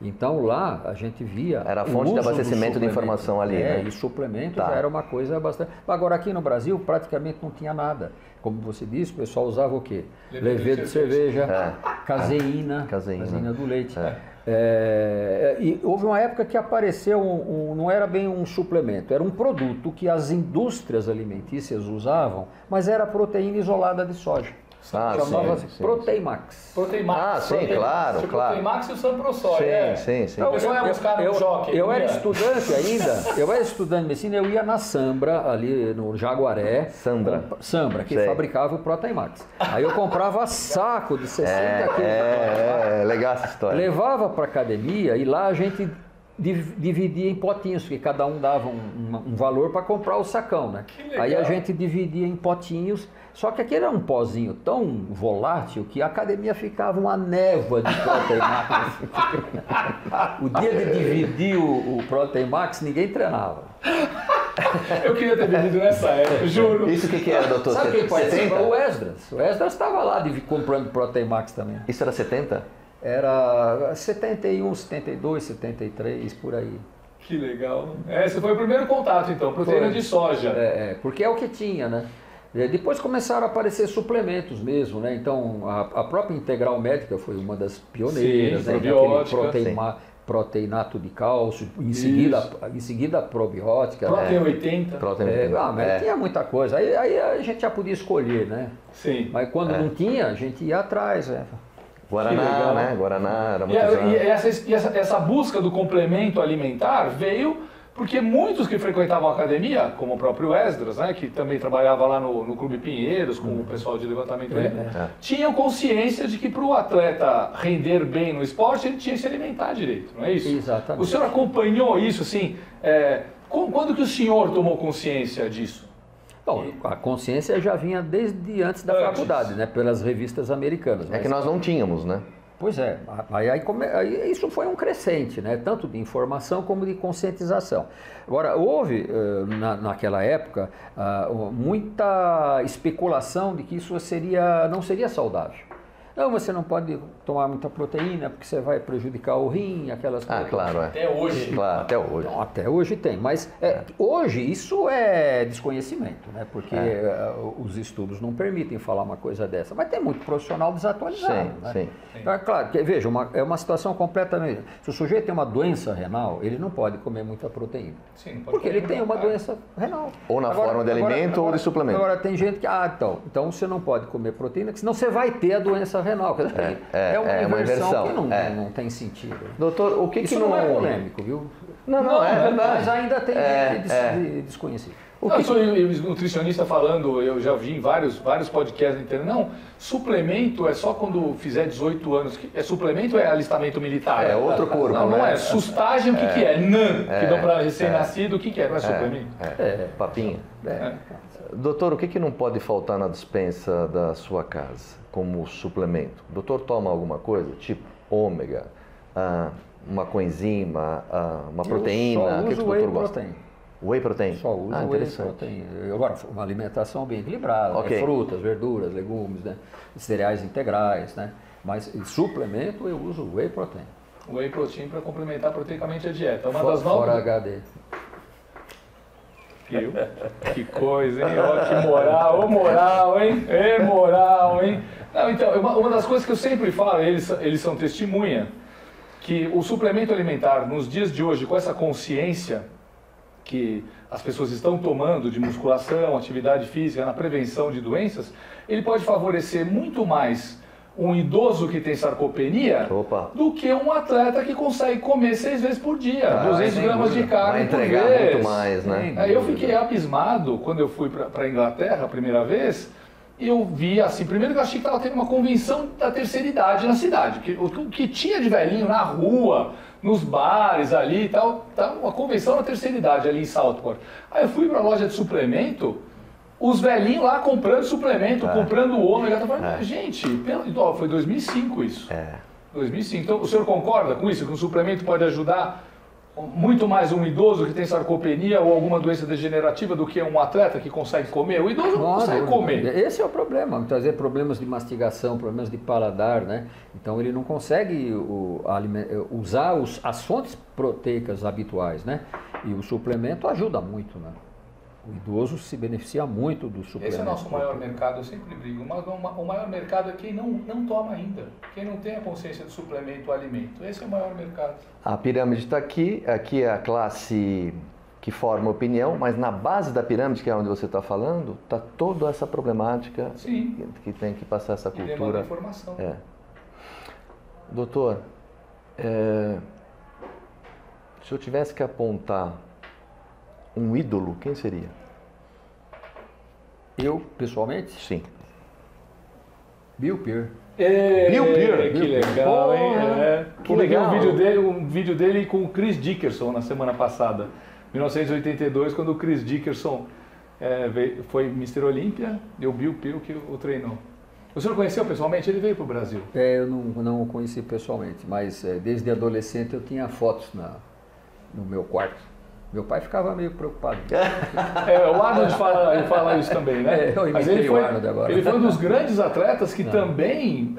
Então lá a gente via... Era a fonte de abastecimento de informação ali, né? E suplemento já era uma coisa bastante... Agora aqui no Brasil praticamente não tinha nada. Como você disse, o pessoal usava o quê? Levedo de cerveja, caseína do leite. E houve uma época que apareceu, não era bem um suplemento, era um produto que as indústrias alimentícias usavam, mas era proteína isolada de soja. Chamava-se Proteimax. Proteimax. Sim, claro. Proteimax e o Samprosoy. Sim. Então, eu era estudante ainda, eu era estudante de medicina, eu ia na Sambra, ali no Jaguaré. Sambra, que fabricava o Proteimax. Aí eu comprava saco de 60 quilos. Legal essa história. Levava para academia e lá a gente dividia em potinhos, porque cada um dava um valor para comprar o sacão, né? Aí a gente dividia em potinhos, só que aquele era um pozinho tão volátil que a academia ficava uma névoa de Proteimax. O dia de dividir o Proteimax, ninguém treinava. Eu queria ter vivido nessa época, juro. Isso o que era, doutor? Sabe quem participa? O Esdras. O Esdras estava lá comprando Proteimax também. Isso era 70? Era 71, 72, 73, por aí. Que legal. Esse foi o primeiro contato, então, proteína de soja. Porque é o que tinha, né? Depois começaram a aparecer suplementos mesmo, né? Então, a própria Integral Médica foi uma das pioneiras, sim, né? Proteinato de cálcio, em seguida a probiótica. Protein 80. Mas tinha muita coisa. Aí a gente já podia escolher, né? Sim. Mas quando não tinha, a gente ia atrás, Guaraná, né? Guaraná era muito e essa busca do complemento alimentar veio porque muitos que frequentavam a academia, como o próprio Esdras, né, que também trabalhava lá no Clube Pinheiros, com o pessoal de levantamento, tinham consciência de que para o atleta render bem no esporte, ele tinha que se alimentar direito, não é isso? Exatamente. O senhor acompanhou isso, assim, quando que o senhor tomou consciência disso? Bom, a consciência já vinha desde antes da faculdade, né, pelas revistas americanas. É que nós não tínhamos, né? Pois é, aí isso foi um crescente, né? Tanto de informação como de conscientização. Agora, houve naquela época muita especulação de que isso não seria saudável. Não, você não pode tomar muita proteína porque você vai prejudicar o rim, aquelas coisas. Claro, Até hoje. Claro, até hoje. Então, até hoje tem, mas hoje isso é desconhecimento, né? Porque os estudos não permitem falar uma coisa dessa. Mas tem muito profissional desatualizado, né? Sim. Então, é claro, veja, é uma situação completamente... Se o sujeito tem uma doença renal, ele não pode comer muita proteína. Sim, porque ele tem uma doença renal. Ou na forma de alimento ou de suplemento. Agora tem gente que, então você não pode comer proteína, senão você vai ter a doença renal. Quer dizer, é uma inversão que não tem sentido. Doutor, o que isso não é polêmico, viu? Não, é verdade. Mas ainda tem gente desconhecido. Eu sou nutricionista falando, eu já vi em vários podcasts na internet. Não, suplemento é só quando fizer 18 anos. Suplemento é alistamento militar. É outro corpo, não né? é. Sustagem, o que é? Que dão para recém-nascido, o que é? Não é suplemento? Papinha. Doutor, o que não pode faltar na despensa da sua casa como suplemento? O doutor toma alguma coisa, tipo ômega, uma coenzima, uma proteína? Eu só uso whey protein. Whey protein? Só uso whey protein. Agora, uma alimentação bem equilibrada, Okay. Frutas, verduras, legumes, né? Cereais integrais, né? Mas suplemento eu uso whey protein. Whey protein para complementar proteicamente a dieta. Fora HD. Viu? Que coisa, hein? Ó, que moral, hein? Moral, hein? Não, então, uma das coisas que eu sempre falo, eles são testemunha, que o suplemento alimentar, nos dias de hoje, com essa consciência que as pessoas estão tomando de musculação, atividade física, na prevenção de doenças, ele pode favorecer muito mais um idoso que tem sarcopenia do que um atleta que consegue comer 6 vezes por dia, 200 gramas de carne por vez. Vai entregar muito mais, né? Eu fiquei abismado quando eu fui para a Inglaterra a primeira vez. Eu vi assim, primeiro que eu achei que estava tendo uma convenção da terceira idade na cidade, porque o que tinha de velhinho na rua, nos bares ali e tal, uma convenção da terceira idade ali em Southport. Aí eu fui para a loja de suplemento, os velhinhos lá comprando suplemento, comprando ômega, eu falei, gente, foi 2005 isso. 2005. Então o senhor concorda com isso, que um suplemento pode ajudar muito mais um idoso que tem sarcopenia ou alguma doença degenerativa do que um atleta que consegue comer? O idoso não consegue comer. Esse é o problema, trazer problemas de mastigação, problemas de paladar, né? Então ele não consegue usar as fontes proteicas habituais, né? E o suplemento ajuda muito, né? O idoso se beneficia muito do suplemento. Esse é o nosso maior mercado, eu sempre brigo. O maior mercado é quem não toma ainda, quem não tem a consciência do suplemento, o alimento. Esse é o maior mercado. A pirâmide está aqui é a classe que forma opinião, mas na base da pirâmide, que é onde você está falando, está toda essa problemática. Sim. Que tem que passar essa cultura. Informação. Doutor, se eu tivesse que apontar um ídolo, quem seria? Eu, pessoalmente? Sim. Bill Pearl. Bill Pearl? Que legal, hein? Que legal. Um vídeo dele com o Chris Dickerson na semana passada, 1982, quando o Chris Dickerson foi Mr. Olímpia e o Bill Pearl que o treinou. O senhor conheceu pessoalmente? Ele veio para o Brasil? Eu não o conheci pessoalmente, mas desde adolescente eu tinha fotos no meu quarto. Meu pai ficava meio preocupado. O Arnold fala isso também, né? Mas ele foi um dos grandes atletas que também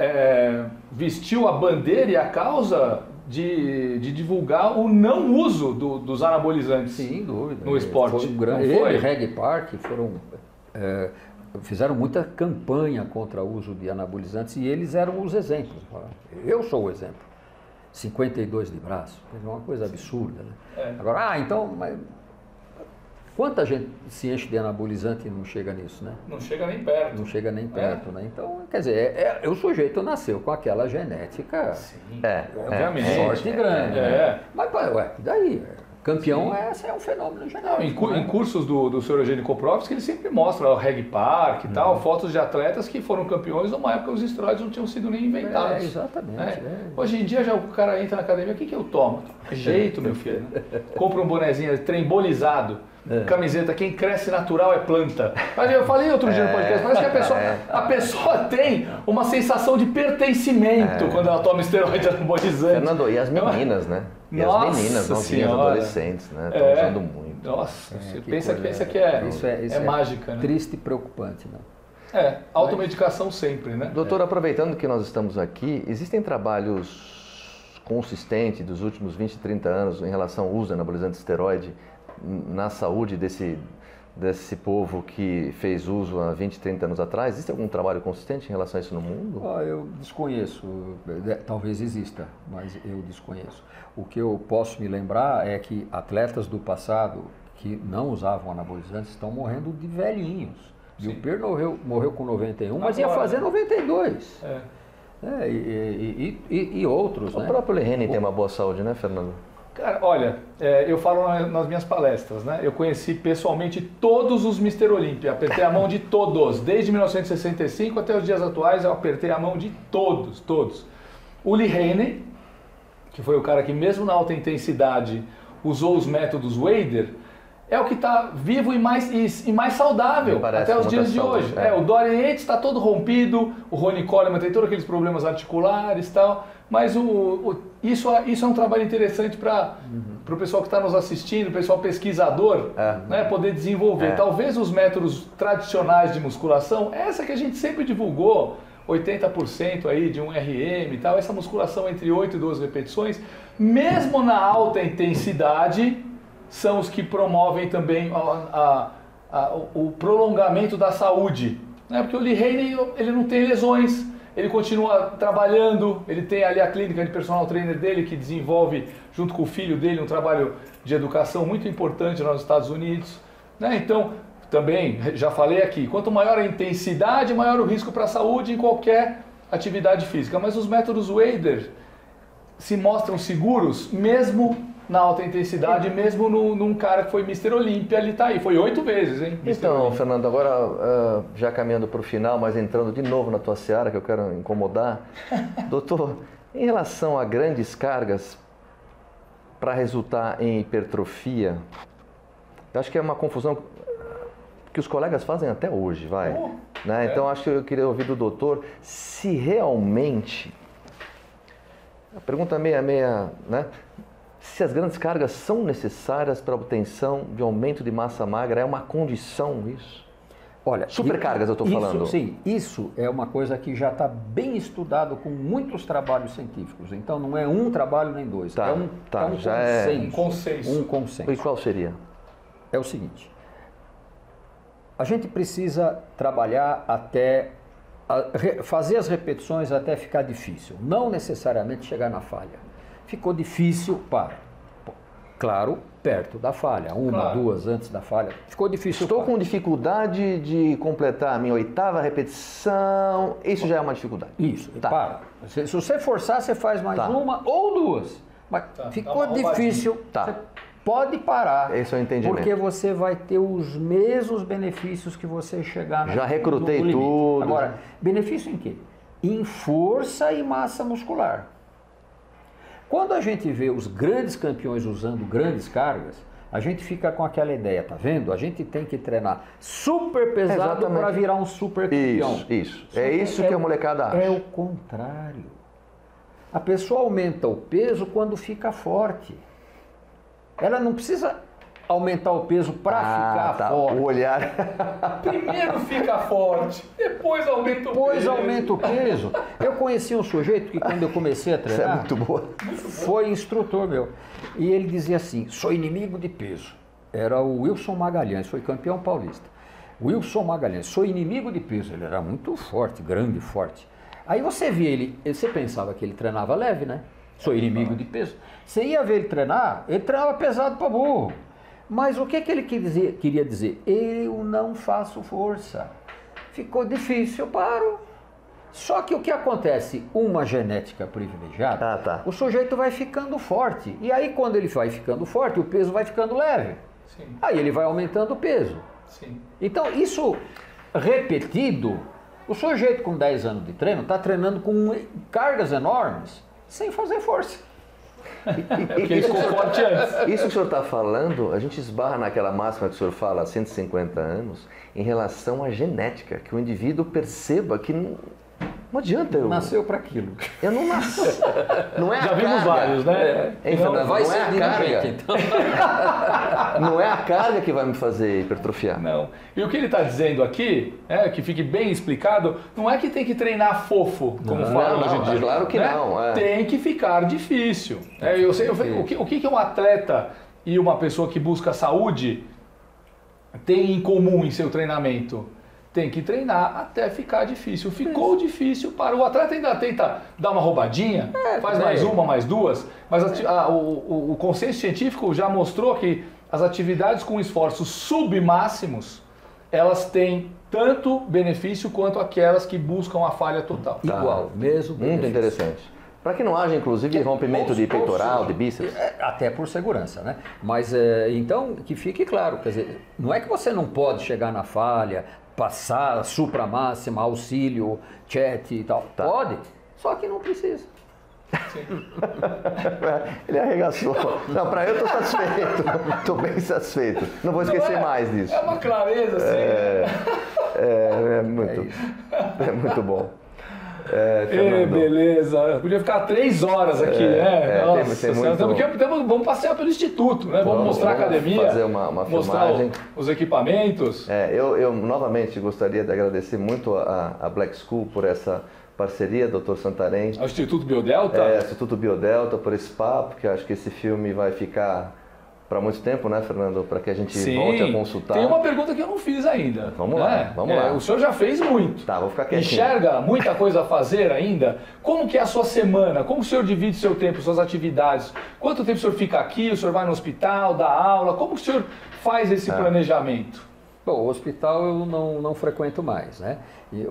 vestiu a bandeira e a causa de divulgar o não uso dos anabolizantes. Sem dúvida. No esporte. Foi um grande. Ele e Reg Park fizeram muita campanha contra o uso de anabolizantes e eles eram os exemplos. Eu sou o exemplo. 52 de braço, é uma coisa absurda, né? Agora, mas quanta gente se enche de anabolizante e não chega nisso, né? Não chega nem perto. Não chega nem perto, né? Então, quer dizer, o sujeito nasceu com aquela genética, obviamente, sorte grande. Mas, e daí? Campeão é um fenômeno geral. Em cursos do Sr. Eugênio Koprowski, ele sempre mostra o Reg Park e tal, fotos de atletas que foram campeões numa época os esteroides não tinham sido nem inventados. Exatamente. Hoje em dia já o cara entra na academia, o que eu tomo? Jeito, meu filho. Compra um bonezinho trembolizado, camiseta, quem cresce natural é planta. Mas eu falei outro dia no podcast, parece que a pessoa tem uma sensação de pertencimento quando ela toma esteroide anabolizante. Fernando, e as meninas, né? E as meninas, novinhas, adolescentes, né? Estão usando muito. Nossa, você pensa que é mágica, né? Triste e preocupante, né? Automedicação sempre, né? Doutor, aproveitando que nós estamos aqui, existem trabalhos consistentes dos últimos 20, 30 anos em relação ao uso de anabolizante esteroide na saúde desse povo que fez uso há 20, 30 anos atrás? Existe algum trabalho consistente em relação a isso no mundo? Eu desconheço, talvez exista, mas eu desconheço. O que eu posso me lembrar é que atletas do passado que não usavam anabolizantes estão morrendo de velhinhos. Bill Pearl morreu com 91, mas ia fazer 92. E outros, né? O próprio Lehane tem uma boa saúde, né, Fernando? Cara, olha, eu falo nas minhas palestras, né? Eu conheci pessoalmente todos os Mr. Olympia, apertei a mão de todos. Desde 1965 até os dias atuais, eu apertei a mão de todos. O Lee Haney, que foi o cara que mesmo na alta intensidade usou os métodos Wader, é o que está vivo e mais saudável até os dias de hoje. O Dorian Yates está todo rompido, o Ronnie Coleman tem todos aqueles problemas articulares e tal, mas isso é um trabalho interessante para o pessoal que está nos assistindo, o pessoal pesquisador, né, poder desenvolver. Talvez os métodos tradicionais de musculação, essa que a gente sempre divulgou, 80% aí de um RM e tal, essa musculação entre 8 e 12 repetições, mesmo na alta intensidade, são os que promovem também o prolongamento da saúde. Né? Porque o Lee Haney, ele não tem lesões, ele continua trabalhando, ele tem ali a clínica de personal trainer dele que desenvolve, junto com o filho dele, um trabalho de educação muito importante nos Estados Unidos. Né? Então, também, já falei aqui, quanto maior a intensidade, maior o risco para a saúde em qualquer atividade física. Mas os métodos Wader se mostram seguros mesmo na alta intensidade, mesmo num cara que foi Mr. Olympia, ele tá aí, foi 8 vezes, hein? Então, Fernando, agora já caminhando para o final, mas entrando de novo na tua seara, que eu quero incomodar. Doutor, em relação a grandes cargas para resultar em hipertrofia, eu acho que é uma confusão que os colegas fazem até hoje, né? Então, acho que eu queria ouvir do doutor se realmente, a pergunta meia, né? Se as grandes cargas são necessárias para a obtenção de aumento de massa magra, é uma condição isso? Olha, supercargas eu estou falando. Sim, isso é uma coisa que já está bem estudado com muitos trabalhos científicos. Então não é um trabalho nem dois, é um consenso. Um consenso. E qual seria? É o seguinte, a gente precisa trabalhar até fazer as repetições até ficar difícil, não necessariamente chegar na falha. Ficou difícil, claro, perto da falha, duas antes da falha. Ficou difícil. Estou com dificuldade de completar a minha 8ª repetição, isso já é uma dificuldade. Isso, para. Se você forçar, você faz mais uma ou duas. Mas ficou difícil, você pode parar. Esse é o entendimento. Porque você vai ter os mesmos benefícios que você chegar já recrutei tudo. Agora, benefício em quê? Em força e massa muscular. Quando a gente vê os grandes campeões usando grandes cargas, a gente fica com aquela ideia, tá vendo? A gente tem que treinar super pesado para virar um super campeão. Isso. É isso que a molecada acha. É o contrário. A pessoa aumenta o peso quando fica forte. Ela não precisa aumentar o peso para ficar forte. O olhar. Primeiro fica forte, depois aumenta o peso. Eu conheci um sujeito que quando eu comecei a treinar, isso é muito boa. Foi instrutor meu. E ele dizia assim, sou inimigo de peso. Era o Wilson Magalhães, foi campeão paulista. Wilson Magalhães, sou inimigo de peso. Ele era muito forte, grande, forte. Aí você via ele, você pensava que ele treinava leve, né? Sou inimigo de peso. Você ia ver ele treinava pesado para burro. Mas o que ele queria dizer? Eu não faço força. Ficou difícil, eu paro. Só que o que acontece? Uma genética privilegiada, o sujeito vai ficando forte. E aí quando ele vai ficando forte, o peso vai ficando leve. Sim. Aí ele vai aumentando o peso. Sim. Então isso repetido, o sujeito com 10 anos de treino está treinando com cargas enormes, sem fazer força. Isso que o senhor está falando, a gente esbarra naquela máxima que o senhor fala há 150 anos, em relação à genética, que o indivíduo perceba que não adianta eu... Nasceu para aquilo. Eu não nasci. Não é já vimos vários, né? Vai ser a carga. Então. Não é a carga que vai me fazer hipertrofiar. Não. E o que ele está dizendo aqui, que fique bem explicado, não é que tem que treinar fofo, como falam hoje em dia. Claro que não. Tem que ficar difícil. O que um atleta e uma pessoa que busca saúde tem em comum em seu treinamento? Tem que treinar até ficar difícil. Ficou difícil para o atleta, ainda tenta dar uma roubadinha, faz mais uma, mais duas, mas o consenso científico já mostrou que as atividades com esforços submáximos, elas têm tanto benefício quanto aquelas que buscam a falha total. Igual, mesmo benefício. Muito interessante. Para que não haja, inclusive, rompimento de peitoral, de bíceps. Até por segurança, né? Mas, então, que fique claro, quer dizer, não é que você não pode chegar na falha, passar supramáxima, auxílio, chat e tal. Tá. Pode, só que não precisa. Ele arregaçou. Não, para eu estou satisfeito. Estou bem satisfeito. Não vou esquecer mais disso. É uma clareza, assim. É muito bom. Beleza. Podia ficar 3 horas aqui, né? Nossa, vamos passear pelo Instituto, né? Vamos mostrar a academia, fazer uma mostrar filmagem. Os equipamentos. Eu novamente gostaria de agradecer muito a Black School por essa parceria, Dr. Santarém. O Instituto Biodelta? Instituto Biodelta, por esse papo, que eu acho que esse filme vai ficar para muito tempo, né, Fernando? Para que a gente volte a consultar. Tem uma pergunta que eu não fiz ainda. Vamos lá. O senhor já fez muito. Tá, vou ficar quietinho. Enxerga muita coisa a fazer ainda? Como que é a sua semana? Como o senhor divide seu tempo, suas atividades? Quanto tempo o senhor fica aqui? O senhor vai no hospital, dá aula? Como que o senhor faz esse planejamento? Bom, o hospital eu não frequento mais, né? E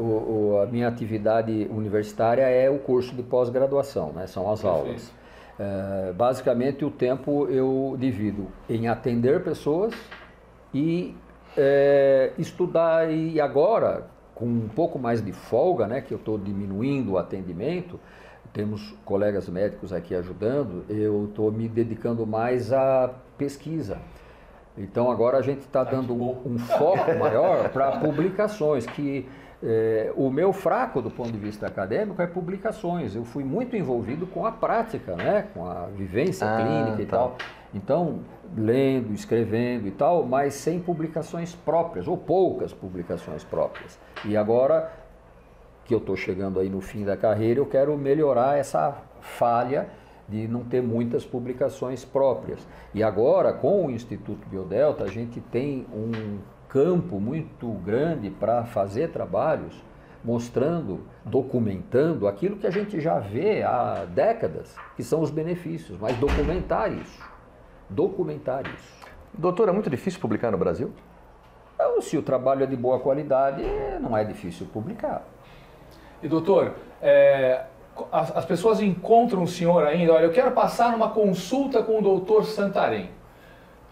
a minha atividade universitária é o curso de pós-graduação, né? São as aulas. Basicamente o tempo eu divido em atender pessoas e estudar. E agora, com um pouco mais de folga, né, que eu estou diminuindo o atendimento, temos colegas médicos aqui ajudando, eu estou me dedicando mais à pesquisa. Então agora a gente está dando um foco maior para publicações, que o meu fraco do ponto de vista acadêmico é publicações. Eu fui muito envolvido com a prática, né? Com a vivência clínica e tal. Então, lendo, escrevendo e tal, mas sem publicações próprias, ou poucas publicações próprias. E agora que eu estou chegando aí no fim da carreira, eu quero melhorar essa falha de não ter muitas publicações próprias. E agora, com o Instituto Biodelta, a gente tem um campo muito grande para fazer trabalhos mostrando, documentando aquilo que a gente já vê há décadas, que são os benefícios, mas documentar isso. Doutor, é muito difícil publicar no Brasil? Então, se o trabalho é de boa qualidade, não é difícil publicar. E doutor, as pessoas encontram o senhor ainda, olha, eu quero passar uma consulta com o doutor Santarém.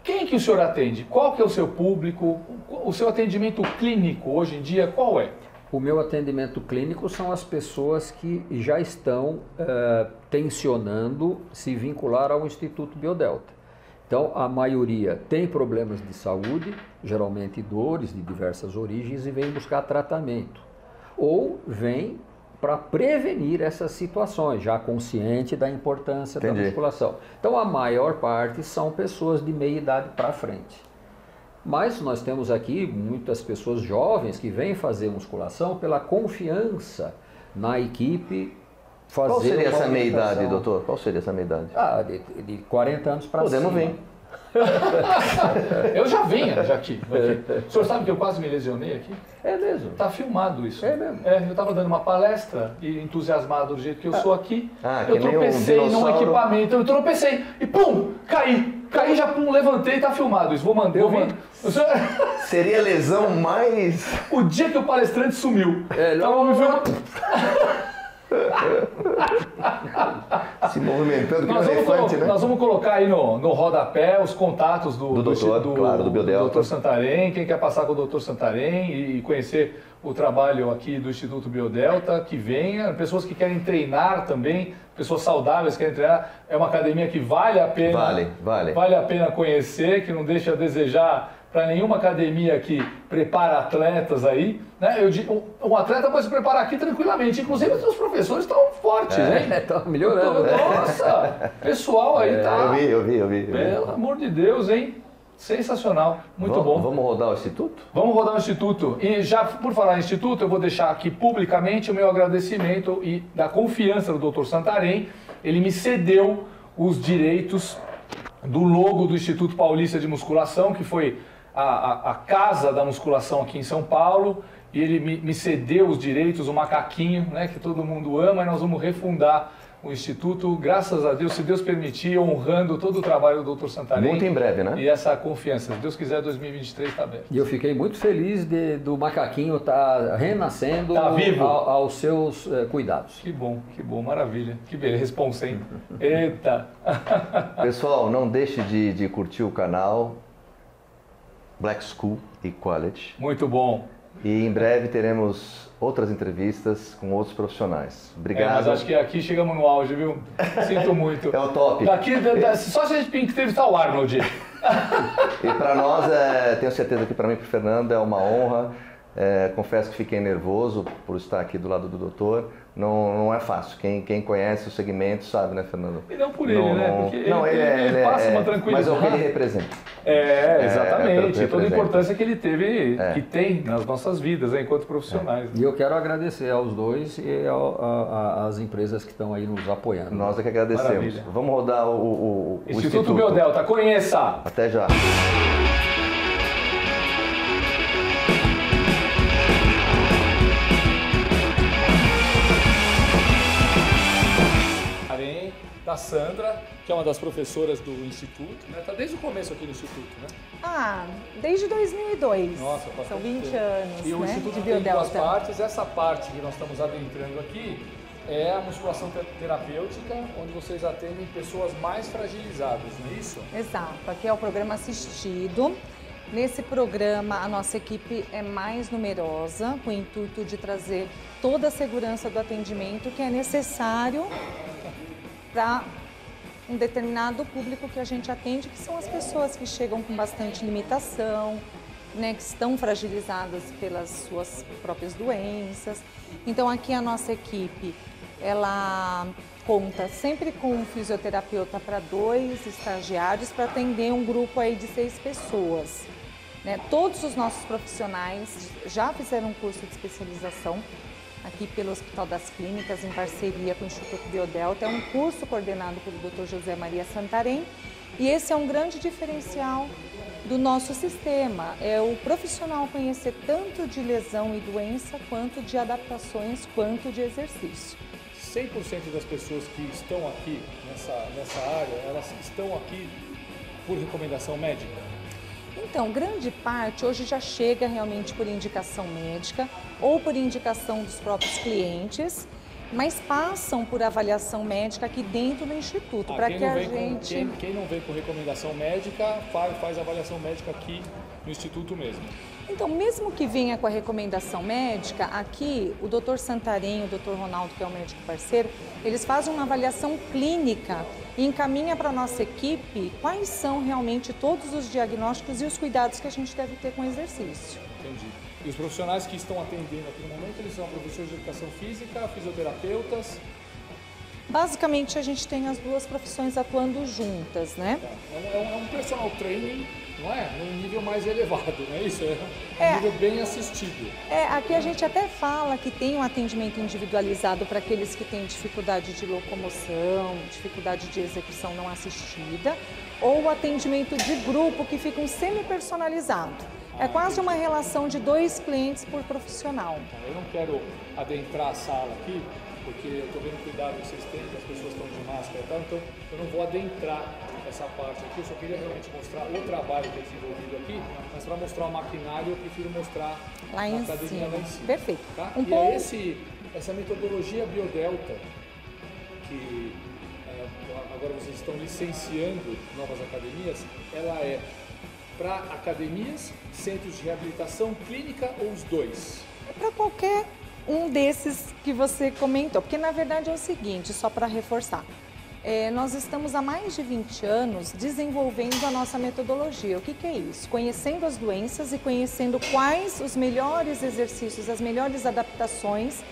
Quem que o senhor atende? Qual que é o seu público? O seu atendimento clínico hoje em dia, qual é? O meu atendimento clínico são as pessoas que já estão tensionando se vincular ao Instituto Biodelta. Então, a maioria tem problemas de saúde, geralmente dores de diversas origens, e vem buscar tratamento. Ou vem para prevenir essas situações, já consciente da importância da musculação. Então, a maior parte são pessoas de meia idade para frente. Mas nós temos aqui muitas pessoas jovens que vêm fazer musculação pela confiança na equipe. Qual seria essa meia idade, doutor? Qual seria essa meia idade? De 40 anos para cima. Podemos vir. Eu já vinha aqui. O senhor sabe que eu quase me lesionei aqui? É mesmo? Está filmado isso. É mesmo? Eu estava dando uma palestra e entusiasmado do jeito que eu sou aqui. Eu tropecei num equipamento, eu tropecei e pum, caí. Caí, já pum, levantei, está filmado isso. Vou mandar. Seria a lesão mais... O dia que o palestrante sumiu. Então, me se movimentando como um elefante, né? Nós vamos colocar aí no rodapé os contatos do Dr. Santarém. Quem quer passar com o Dr. Santarém e conhecer o trabalho aqui do Instituto Biodelta, que venha. Pessoas que querem treinar também, pessoas saudáveis que querem treinar. É uma academia que vale a pena, vale a pena conhecer, que não deixa a desejar para nenhuma academia que prepara atletas aí, né? Um atleta pode se preparar aqui tranquilamente, inclusive os professores estão fortes, hein? Estão melhorando. Nossa, pessoal aí tá... Eu vi. Pelo amor de Deus, hein? Sensacional, muito bom. Vamos rodar o Instituto? Vamos rodar o Instituto. E já por falar em Instituto, eu vou deixar aqui publicamente o meu agradecimento e da confiança do Dr. Santarém. Ele me cedeu os direitos do logo do Instituto Paulista de Musculação, que foi a casa da musculação aqui em São Paulo, e ele me cedeu os direitos, o macaquinho, né, que todo mundo ama, e nós vamos refundar o Instituto, graças a Deus, se Deus permitir, honrando todo o trabalho do Dr. Santarém. Muito em breve, né? E essa confiança. Se Deus quiser, 2023 está aberto. E eu fiquei muito feliz do macaquinho estar renascendo vivo. aos seus cuidados. Que bom, maravilha. Que beleza, responsa, hein? Eita! Pessoal, não deixe de curtir o canal Black School e College. Muito bom. E em breve teremos outras entrevistas com outros profissionais. Obrigado. Mas acho que aqui chegamos no auge, viu? Sinto muito. É o top. Só se a gente tem que entrevistar o Arnold. E para nós, tenho certeza que para mim e para o Fernando é uma honra. Confesso que fiquei nervoso por estar aqui do lado do doutor. Não é fácil. Quem conhece o segmento sabe, né, Fernando? E não por ele, né? Porque ele passa uma tranquilidade. Mas é o que ele representa. Exatamente. Toda a importância que ele teve, que tem nas nossas vidas, né, enquanto profissionais. E eu quero agradecer aos dois e às empresas que estão aí nos apoiando. Nós é que agradecemos. Maravilha. Vamos rodar o Instituto Biodelta. Conheça! Até já. Da Sandra, que é uma das professoras do Instituto, né? Tá desde o começo aqui no Instituto, né? Desde 2002. Nossa, são 20 anos, E o Instituto tem duas partes. Essa parte que nós estamos adentrando aqui é a musculação terapêutica, onde vocês atendem pessoas mais fragilizadas, não é isso? Exato. Aqui é o programa assistido. Nesse programa, a nossa equipe é mais numerosa, com o intuito de trazer toda a segurança do atendimento que é necessário para um determinado público que a gente atende, que são as pessoas que chegam com bastante limitação, né, que estão fragilizadas pelas suas próprias doenças. Então aqui a nossa equipe, ela conta sempre com um fisioterapeuta para 2 estagiários para atender um grupo aí de 6 pessoas. Né? Todos os nossos profissionais já fizeram um curso de especialização aqui pelo Hospital das Clínicas, em parceria com o Instituto Biodelta. É um curso coordenado pelo Dr. José Maria Santarém e esse é um grande diferencial do nosso sistema. É o profissional conhecer tanto de lesão e doença, quanto de adaptações, quanto de exercício. 100% das pessoas que estão aqui nessa área, elas estão aqui por recomendação médica? Então, grande parte hoje já chega realmente por indicação médica ou por indicação dos próprios clientes, mas passam por avaliação médica aqui dentro do Instituto, para que a gente... Quem não vem por recomendação médica, faz avaliação médica aqui no Instituto mesmo. Então, mesmo que venha com a recomendação médica, aqui o Dr. Santarém e o Dr. Ronaldo, que é o médico parceiro, eles fazem uma avaliação clínica e encaminha para a nossa equipe quais são realmente todos os diagnósticos e os cuidados que a gente deve ter com o exercício. Entendi. E os profissionais que estão atendendo aqui no momento, eles são professores de educação física, fisioterapeutas? Basicamente, a gente tem as duas profissões atuando juntas, né? É um personal training, não é? Num nível mais elevado, não é isso? É um nível bem assistido. Aqui a gente até fala que tem um atendimento individualizado para aqueles que têm dificuldade de locomoção, dificuldade de execução não assistida, ou o atendimento de grupo que fica um semi-personalizado. É quase uma relação de 2 clientes por profissional. Eu não quero adentrar a sala aqui, porque eu estou vendo o cuidado que vocês têm, que as pessoas estão de máscara e tal, então eu não vou adentrar essa parte aqui, eu só queria realmente mostrar o trabalho que é desenvolvido aqui, mas para mostrar o maquinário eu prefiro mostrar lá em academia lá em cima. Perfeito. Tá? E essa metodologia Biodelta, que agora vocês estão licenciando novas academias, ela é para academias, centros de reabilitação clínica ou os dois? É para qualquer um desses que você comentou, porque na verdade é o seguinte, só para reforçar, nós estamos há mais de 20 anos desenvolvendo a nossa metodologia. O que é isso? Conhecendo as doenças e conhecendo quais os melhores exercícios, as melhores adaptações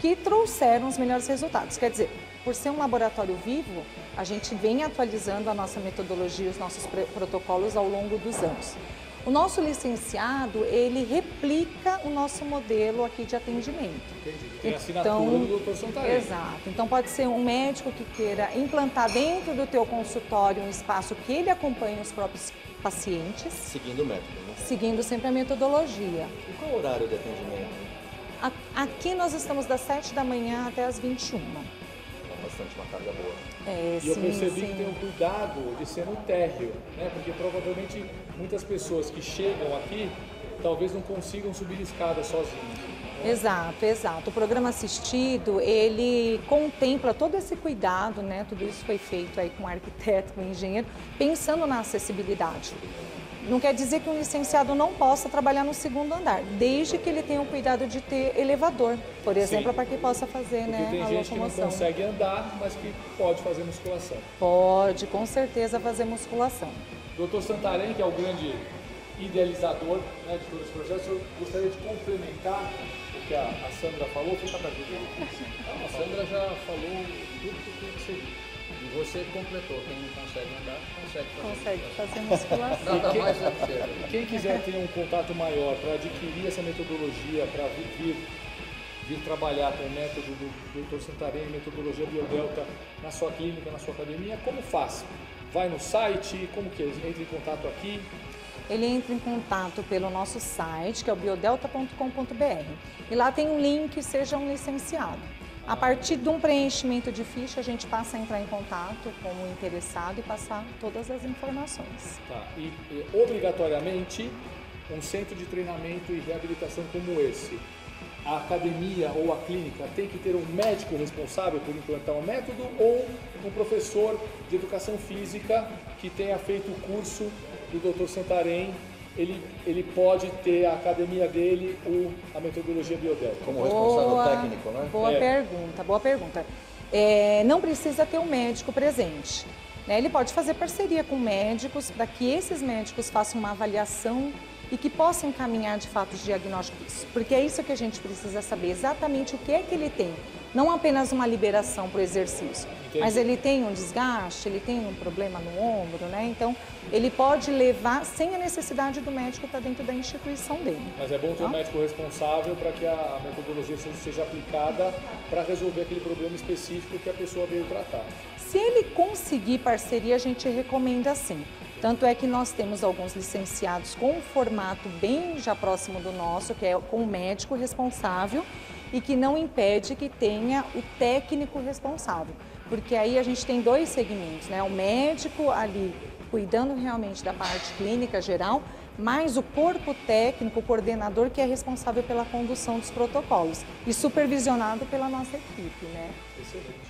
que trouxeram os melhores resultados. Quer dizer, por ser um laboratório vivo, a gente vem atualizando a nossa metodologia, os nossos protocolos ao longo dos anos. O nosso licenciado, ele replica o nosso modelo aqui de atendimento. Entendi. Tem a assinatura do Dr. Santarém. Exato. Então pode ser um médico que queira implantar dentro do teu consultório um espaço que ele acompanhe os próprios pacientes. Seguindo o método, né? Seguindo sempre a metodologia. E qual é o horário de atendimento? Aqui nós estamos das 7 da manhã até as 21. bastante uma carga boa. E eu percebi que tem um cuidado de ser no térreo, né? Porque provavelmente muitas pessoas que chegam aqui talvez não consigam subir escada sozinhas. Exato. O programa assistido, ele contempla todo esse cuidado, né? Tudo isso foi feito aí com o arquiteto, com o engenheiro, pensando na acessibilidade. Não quer dizer que um licenciado não possa trabalhar no segundo andar, desde que ele tenha o cuidado de ter elevador, por exemplo, para que possa fazer, porque né, tem a gente locomoção. que não consegue andar, mas que pode fazer musculação. Pode, com certeza, fazer musculação. Dr. Santarém, que é o grande idealizador, né, de todo esse processo, eu gostaria de complementar o que a Sandra falou. Fica para A Sandra já falou tudo que tinha que ser. E você completou. Quem não consegue andar, consegue fazer musculação. Nada mais certo. Quem quiser ter um contato maior para adquirir essa metodologia, para vir trabalhar com o método do Dr. Santarém, metodologia Biodelta na sua clínica, na sua academia, como faz? Vai no site? Como que entra em contato aqui? Ele entra em contato pelo nosso site, que é o biodelta.com.br. E lá tem um link, seja um licenciado. A partir de um preenchimento de ficha, a gente passa a entrar em contato com o interessado e passar todas as informações. Tá. E obrigatoriamente, um centro de treinamento e reabilitação como esse, a academia ou a clínica tem que ter um médico responsável por implantar o método ou um professor de educação física que tenha feito o curso do Dr. Santarém, ele pode ter a academia dele ou a metodologia Biodelta. Como responsável técnico, né? Boa pergunta. Não precisa ter um médico presente, né? Ele pode fazer parceria com médicos para que esses médicos façam uma avaliação e que possam encaminhar de fato os diagnósticos, porque é isso que a gente precisa saber, exatamente o que é que ele tem. Não apenas uma liberação para o exercício, mas ele tem um desgaste, ele tem um problema no ombro, né? Então, ele pode levar sem a necessidade do médico estar dentro da instituição dele. Mas é bom ter um médico responsável para que a metodologia seja aplicada para resolver aquele problema específico que a pessoa veio tratar. Se ele conseguir parceria, a gente recomenda sim. Tanto é que nós temos alguns licenciados com um formato bem já próximo do nosso, que é com o médico responsável e que não impede que tenha o técnico responsável. Porque aí a gente tem dois segmentos, né? O médico ali cuidando realmente da parte clínica geral, mais o corpo técnico, o coordenador que é responsável pela condução dos protocolos e supervisionado pela nossa equipe, né? Excelente.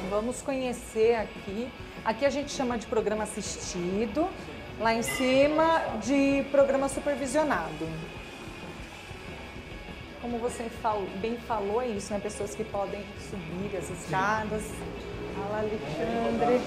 Vamos conhecer aqui. Aqui a gente chama de programa assistido, lá em cima de programa supervisionado. Como você bem falou, é isso, né? Pessoas que podem subir as escadas. Olha lá, Alexandre.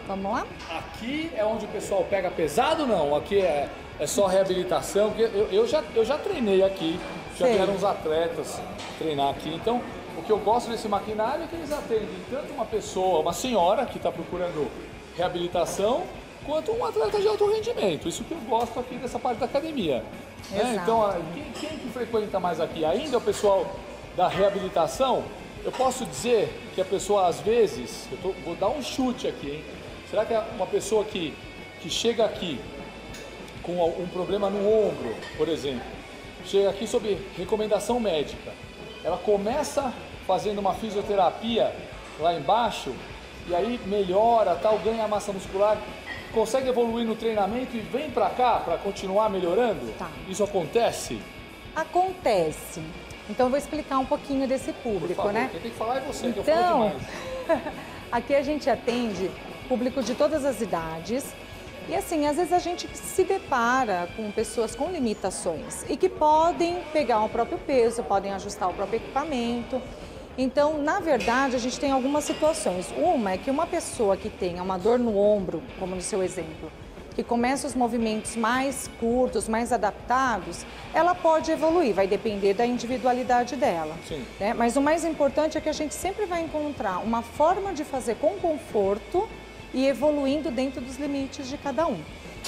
Vamos lá? Aqui é onde o pessoal pega pesado, não? Aqui é só reabilitação, porque eu já treinei aqui. Já vieram uns atletas treinar aqui. Então, o que eu gosto desse maquinário é que eles atendem tanto uma pessoa, uma senhora que está procurando reabilitação, quanto um atleta de alto rendimento. Isso que eu gosto aqui dessa parte da academia. Né? Então, quem que frequenta mais aqui? Ainda é o pessoal da reabilitação. Eu posso dizer que a pessoa, às vezes, vou dar um chute aqui, hein? Será que é uma pessoa que chega aqui com um problema no ombro, por exemplo, chega aqui sob recomendação médica, ela começa fazendo uma fisioterapia lá embaixo e aí melhora, tal, ganha massa muscular, consegue evoluir no treinamento e vem para cá para continuar melhorando? Tá. Isso acontece? Acontece. Então eu vou explicar um pouquinho desse público, Por favor, né? quem tem que falar é você, então, que eu falo demais. Aqui a gente atende público de todas as idades. E assim, às vezes a gente se depara com pessoas com limitações e que podem pegar o próprio peso, podem ajustar o próprio equipamento. Então, na verdade, a gente tem algumas situações. Uma é que uma pessoa que tenha uma dor no ombro, como no seu exemplo, que começa os movimentos mais curtos, mais adaptados, ela pode evoluir, vai depender da individualidade dela. Sim. Né? Mas o mais importante é que a gente sempre vai encontrar uma forma de fazer com conforto e evoluindo dentro dos limites de cada um.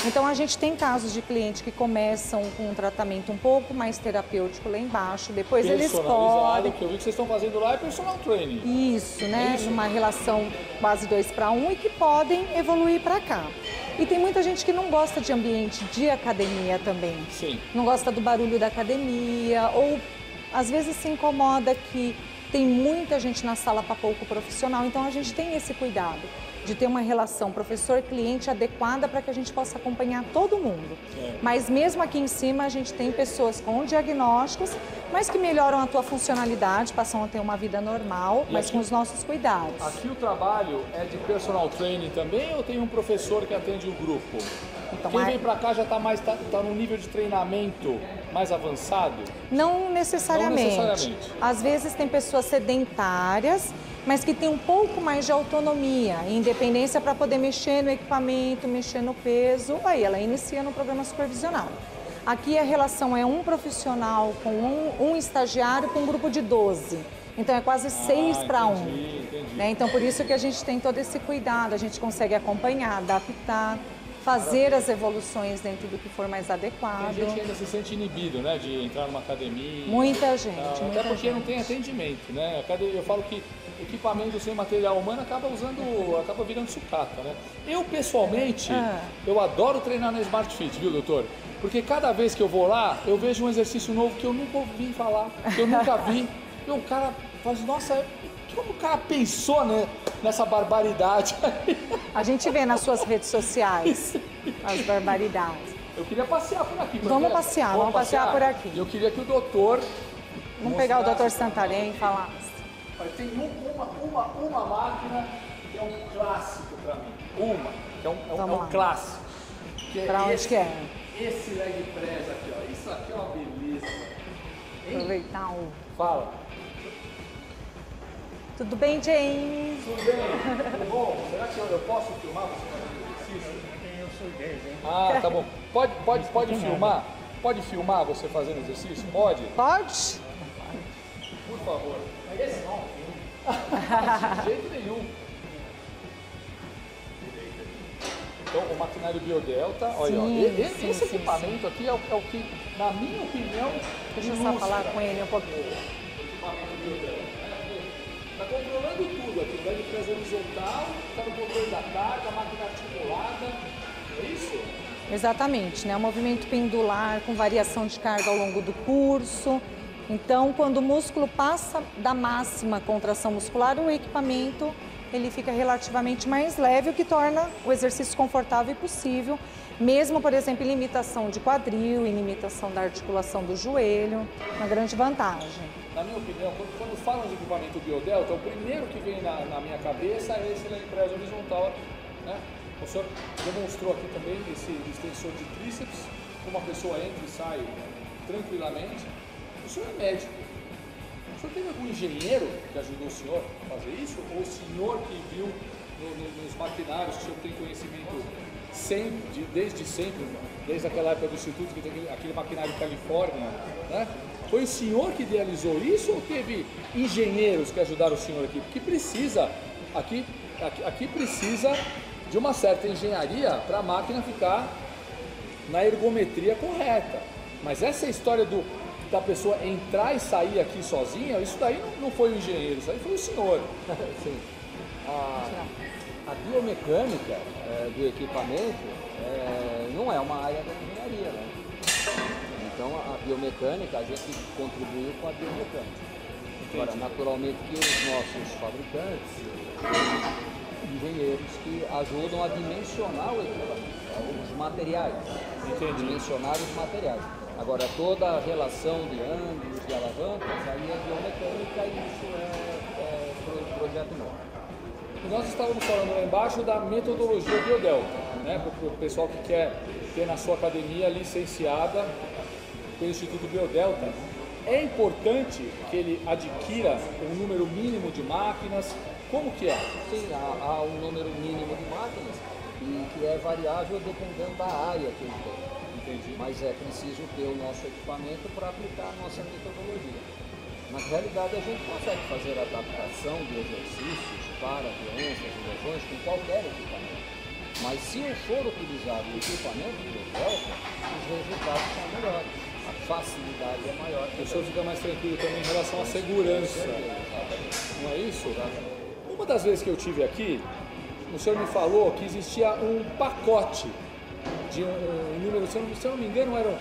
Então a gente tem casos de clientes que começam com um tratamento um pouco mais terapêutico lá embaixo, depois eles podem... O que eu vi que vocês estão fazendo lá é personal training. Isso, né? Uma relação quase 2-1 e que podem evoluir para cá. E tem muita gente que não gosta de ambiente de academia também. Sim. Não gosta do barulho da academia ou às vezes se incomoda que tem muita gente na sala para pouco profissional. Então a gente tem esse cuidado de ter uma relação professor-cliente adequada para que a gente possa acompanhar todo mundo. Mas mesmo aqui em cima a gente tem pessoas com diagnósticos, mas que melhoram a tua funcionalidade, passam a ter uma vida normal, mas com os nossos cuidados. Aqui o trabalho é de personal training também ou tem um professor que atende o grupo? Então, Quem vem para cá já está num nível de treinamento mais avançado? Não necessariamente. Não necessariamente. Às vezes tem pessoas sedentárias, mas que tem um pouco mais de autonomia e independência para poder mexer no equipamento, mexer no peso, aí ela inicia no programa supervisionado. Aqui a relação é um profissional com um estagiário com um grupo de 12. Então é quase 6-1. Né? Então por isso que a gente tem todo esse cuidado, a gente consegue acompanhar, adaptar, fazer as evoluções dentro do que for mais adequado. Tem gente que ainda se sente inibido, né, de entrar numa academia. Muita gente. Até porque não tem atendimento, né? Eu falo que equipamento sem material humano acaba virando sucata, né? Eu, pessoalmente, eu adoro treinar na Smart Fit, viu, doutor? Porque cada vez que eu vou lá, eu vejo um exercício novo que eu nunca ouvi falar, que eu nunca vi. E o cara faz, nossa, como o cara pensou, né, nessa barbaridade? A gente vê nas suas redes sociais as barbaridades. Eu queria passear por aqui. Vamos passear por aqui. Eu queria que o doutor... Vamos pegar o doutor Santarém e falar. Tem uma máquina que é um clássico para mim. Que é um clássico. Para onde que é? Esse leg press aqui, ó. Isso aqui é uma beleza. Aproveitar o... Fala. Tudo bem, James? Tudo bem? Tudo bom? Será que eu posso filmar você fazendo exercício? Eu sou ideia, hein? Ah, tá bom. Pode filmar? Pode filmar você fazendo exercício? Pode? Pode? Por favor. Esse não. De jeito nenhum. Então, o maquinário Biodelta, olha, esse equipamento aqui é o que, na minha opinião, deixa eu só falar com ele um pouquinho. Equipamento Biodelta. Está controlando tudo aqui, o leg press horizontal, está no controle da carga, a máquina articulada, é isso? Exatamente, né? O movimento pendular com variação de carga ao longo do curso. Então, quando o músculo passa da máxima contração muscular, o equipamento ele fica relativamente mais leve, o que torna o exercício confortável e possível, mesmo, por exemplo, em limitação de quadril, em limitação da articulação do joelho, uma grande vantagem. Na minha opinião, quando falam de equipamento Biodelta, o primeiro que vem na minha cabeça é esse leg press horizontal, né? O senhor demonstrou aqui também esse extensor de tríceps, como a pessoa entra e sai tranquilamente. O senhor é médico. O senhor teve algum engenheiro que ajudou o senhor a fazer isso? Ou o senhor que viu nos maquinários, que o senhor tem conhecimento desde sempre, desde aquela época do Instituto, que tem aquele maquinário Califórnia, né? Foi o senhor que idealizou isso ou teve engenheiros que ajudaram o senhor aqui? Porque precisa, aqui precisa de uma certa engenharia para a máquina ficar na ergometria correta. Mas essa história da pessoa entrar e sair aqui sozinha, isso daí não foi o engenheiro, isso aí foi o senhor. Sim. A biomecânica do equipamento não é uma área da engenharia, né? Então a biomecânica, a gente contribuiu com a biomecânica. Agora, naturalmente que os nossos fabricantes, engenheiros que ajudam a dimensionar o equipamento, os materiais. Entendi. Dimensionar os materiais. Agora, toda a relação de ângulos, de alavancas, aí é biomecânica e isso é projeto novo. Nós estávamos falando lá embaixo da metodologia Biodelta, né? Para o pessoal que quer ter na sua academia licenciada pelo Instituto Biodelta. É importante que ele adquira um número mínimo de máquinas. Como que é? Sim, há um número mínimo de máquinas e que é variável dependendo da área que ele tem. Entendi. Mas é preciso ter o nosso equipamento para aplicar a nossa metodologia. Na realidade, a gente consegue fazer adaptação de exercícios para doenças e lesões com qualquer equipamento. Mas se eu for utilizar o equipamento Biodelta, os resultados são melhores. A facilidade é maior. O senhor fica mais tranquilo também em relação à segurança. Não é isso? Uma das vezes que eu tive aqui, o senhor me falou que existia um pacote de um número, se eu não me engano, eram,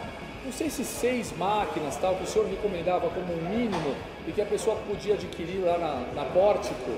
não sei se 6 máquinas, tal, que o senhor recomendava como um mínimo e que a pessoa podia adquirir lá na Pórtico,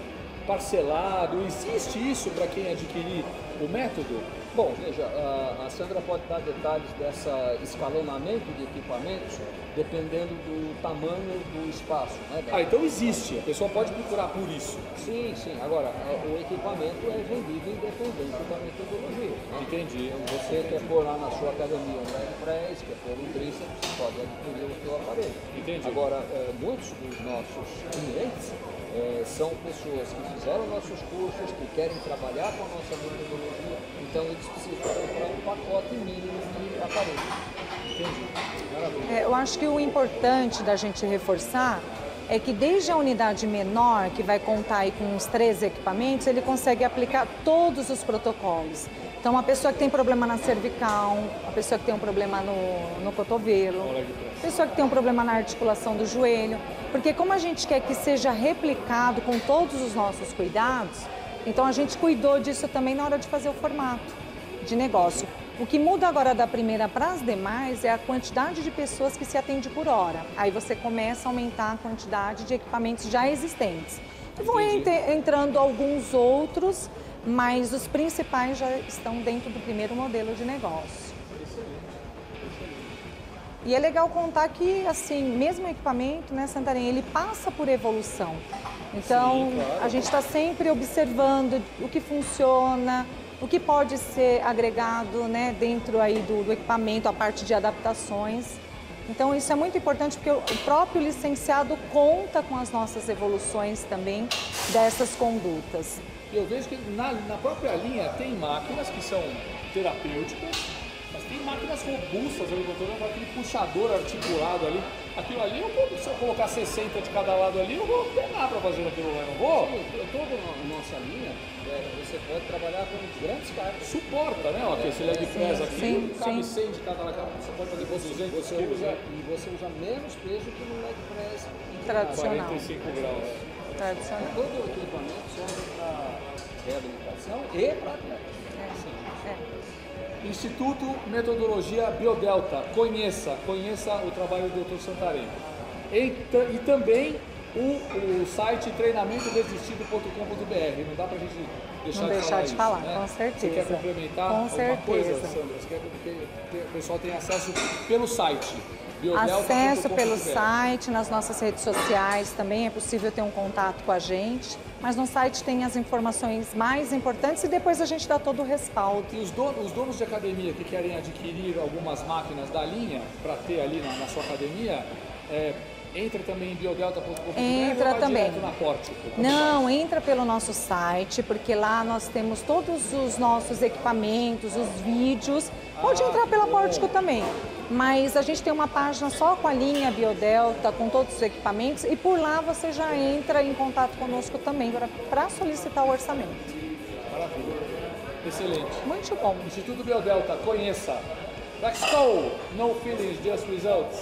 parcelado. Existe isso para quem adquirir o método? Bom, veja, a Sandra pode dar detalhes desse escalonamento de equipamentos dependendo do tamanho do espaço, né? Então existe, a pessoa pode procurar por isso. Sim, sim. Agora, o equipamento é vendido independente da metodologia, né? Entendi. Então, você quer pôr lá na sua academia um leg press, quer pôr um tríceps, você pode adquirir o seu aparelho. Entendi. Agora, muitos dos nossos clientes são pessoas que fizeram nossos cursos, que querem trabalhar com a nossa metodologia, então eles precisam comprar um pacote mínimo de aparelhos. Entendi. Eu acho que o importante da gente reforçar é que desde a unidade menor, que vai contar aí com uns 13 equipamentos, ele consegue aplicar todos os protocolos. Então, uma pessoa que tem problema na cervical, a pessoa que tem um problema no cotovelo, a pessoa que tem um problema na articulação do joelho, porque como a gente quer que seja replicado com todos os nossos cuidados, então a gente cuidou disso também na hora de fazer o formato de negócio. O que muda agora da primeira para as demais é a quantidade de pessoas que se atende por hora. Aí você começa a aumentar a quantidade de equipamentos já existentes. E vão entrando alguns outros, mas os principais já estão dentro do primeiro modelo de negócio. E é legal contar que, assim, mesmo o equipamento, né, Santarém, ele passa por evolução. Então, sim, claro, a gente está sempre observando o que funciona, o que pode ser agregado, né, dentro aí do equipamento, a parte de adaptações. Então, isso é muito importante porque o próprio licenciado conta com as nossas evoluções também dessas condutas. Eu vejo que na própria linha tem máquinas que são terapêuticas, mas tem máquinas robustas ali, doutor, aquele puxador articulado ali. Aquilo ali, se eu colocar 60 de cada lado ali, eu vou pegar para fazer aquilo lá, não vou? Sim, toda a nossa linha, você pode trabalhar com grandes cargas. Suporta, né? Esse leg press aqui, cabe 100 de cada lado, você pode fazer com 200 quilos. E você usa menos peso que no leg press tradicional. 45 graus. Tradicional. Todo o equipamento serve para reabilitação e para atleta. Instituto Metodologia Biodelta, conheça o trabalho do Dr. Santarém. E também o site treinamentoresistido.com.br. Não dá pra gente deixar de falar isso, né? Com certeza. Você quer complementar com alguma certeza. coisa, Sandra? Você quer que o pessoal tenha acesso pelo site? Acesso pelo site, nas nossas redes sociais também é possível ter um contato com a gente, mas no site tem as informações mais importantes e depois a gente dá todo o respaldo. E os donos de academia que querem adquirir algumas máquinas da linha para ter ali na sua academia, entra também em biodelta.com.br. Entra também. Na Pórtico? Não, entra pelo nosso site, porque lá nós temos todos os nossos equipamentos, os vídeos. Pode entrar pela Pórtico também, mas a gente tem uma página só com a linha Biodelta, com todos os equipamentos, e por lá você já entra em contato conosco também para solicitar o orçamento. Maravilha. Excelente. Muito bom. Instituto Biodelta, conheça. Let's go! No feelings, just results.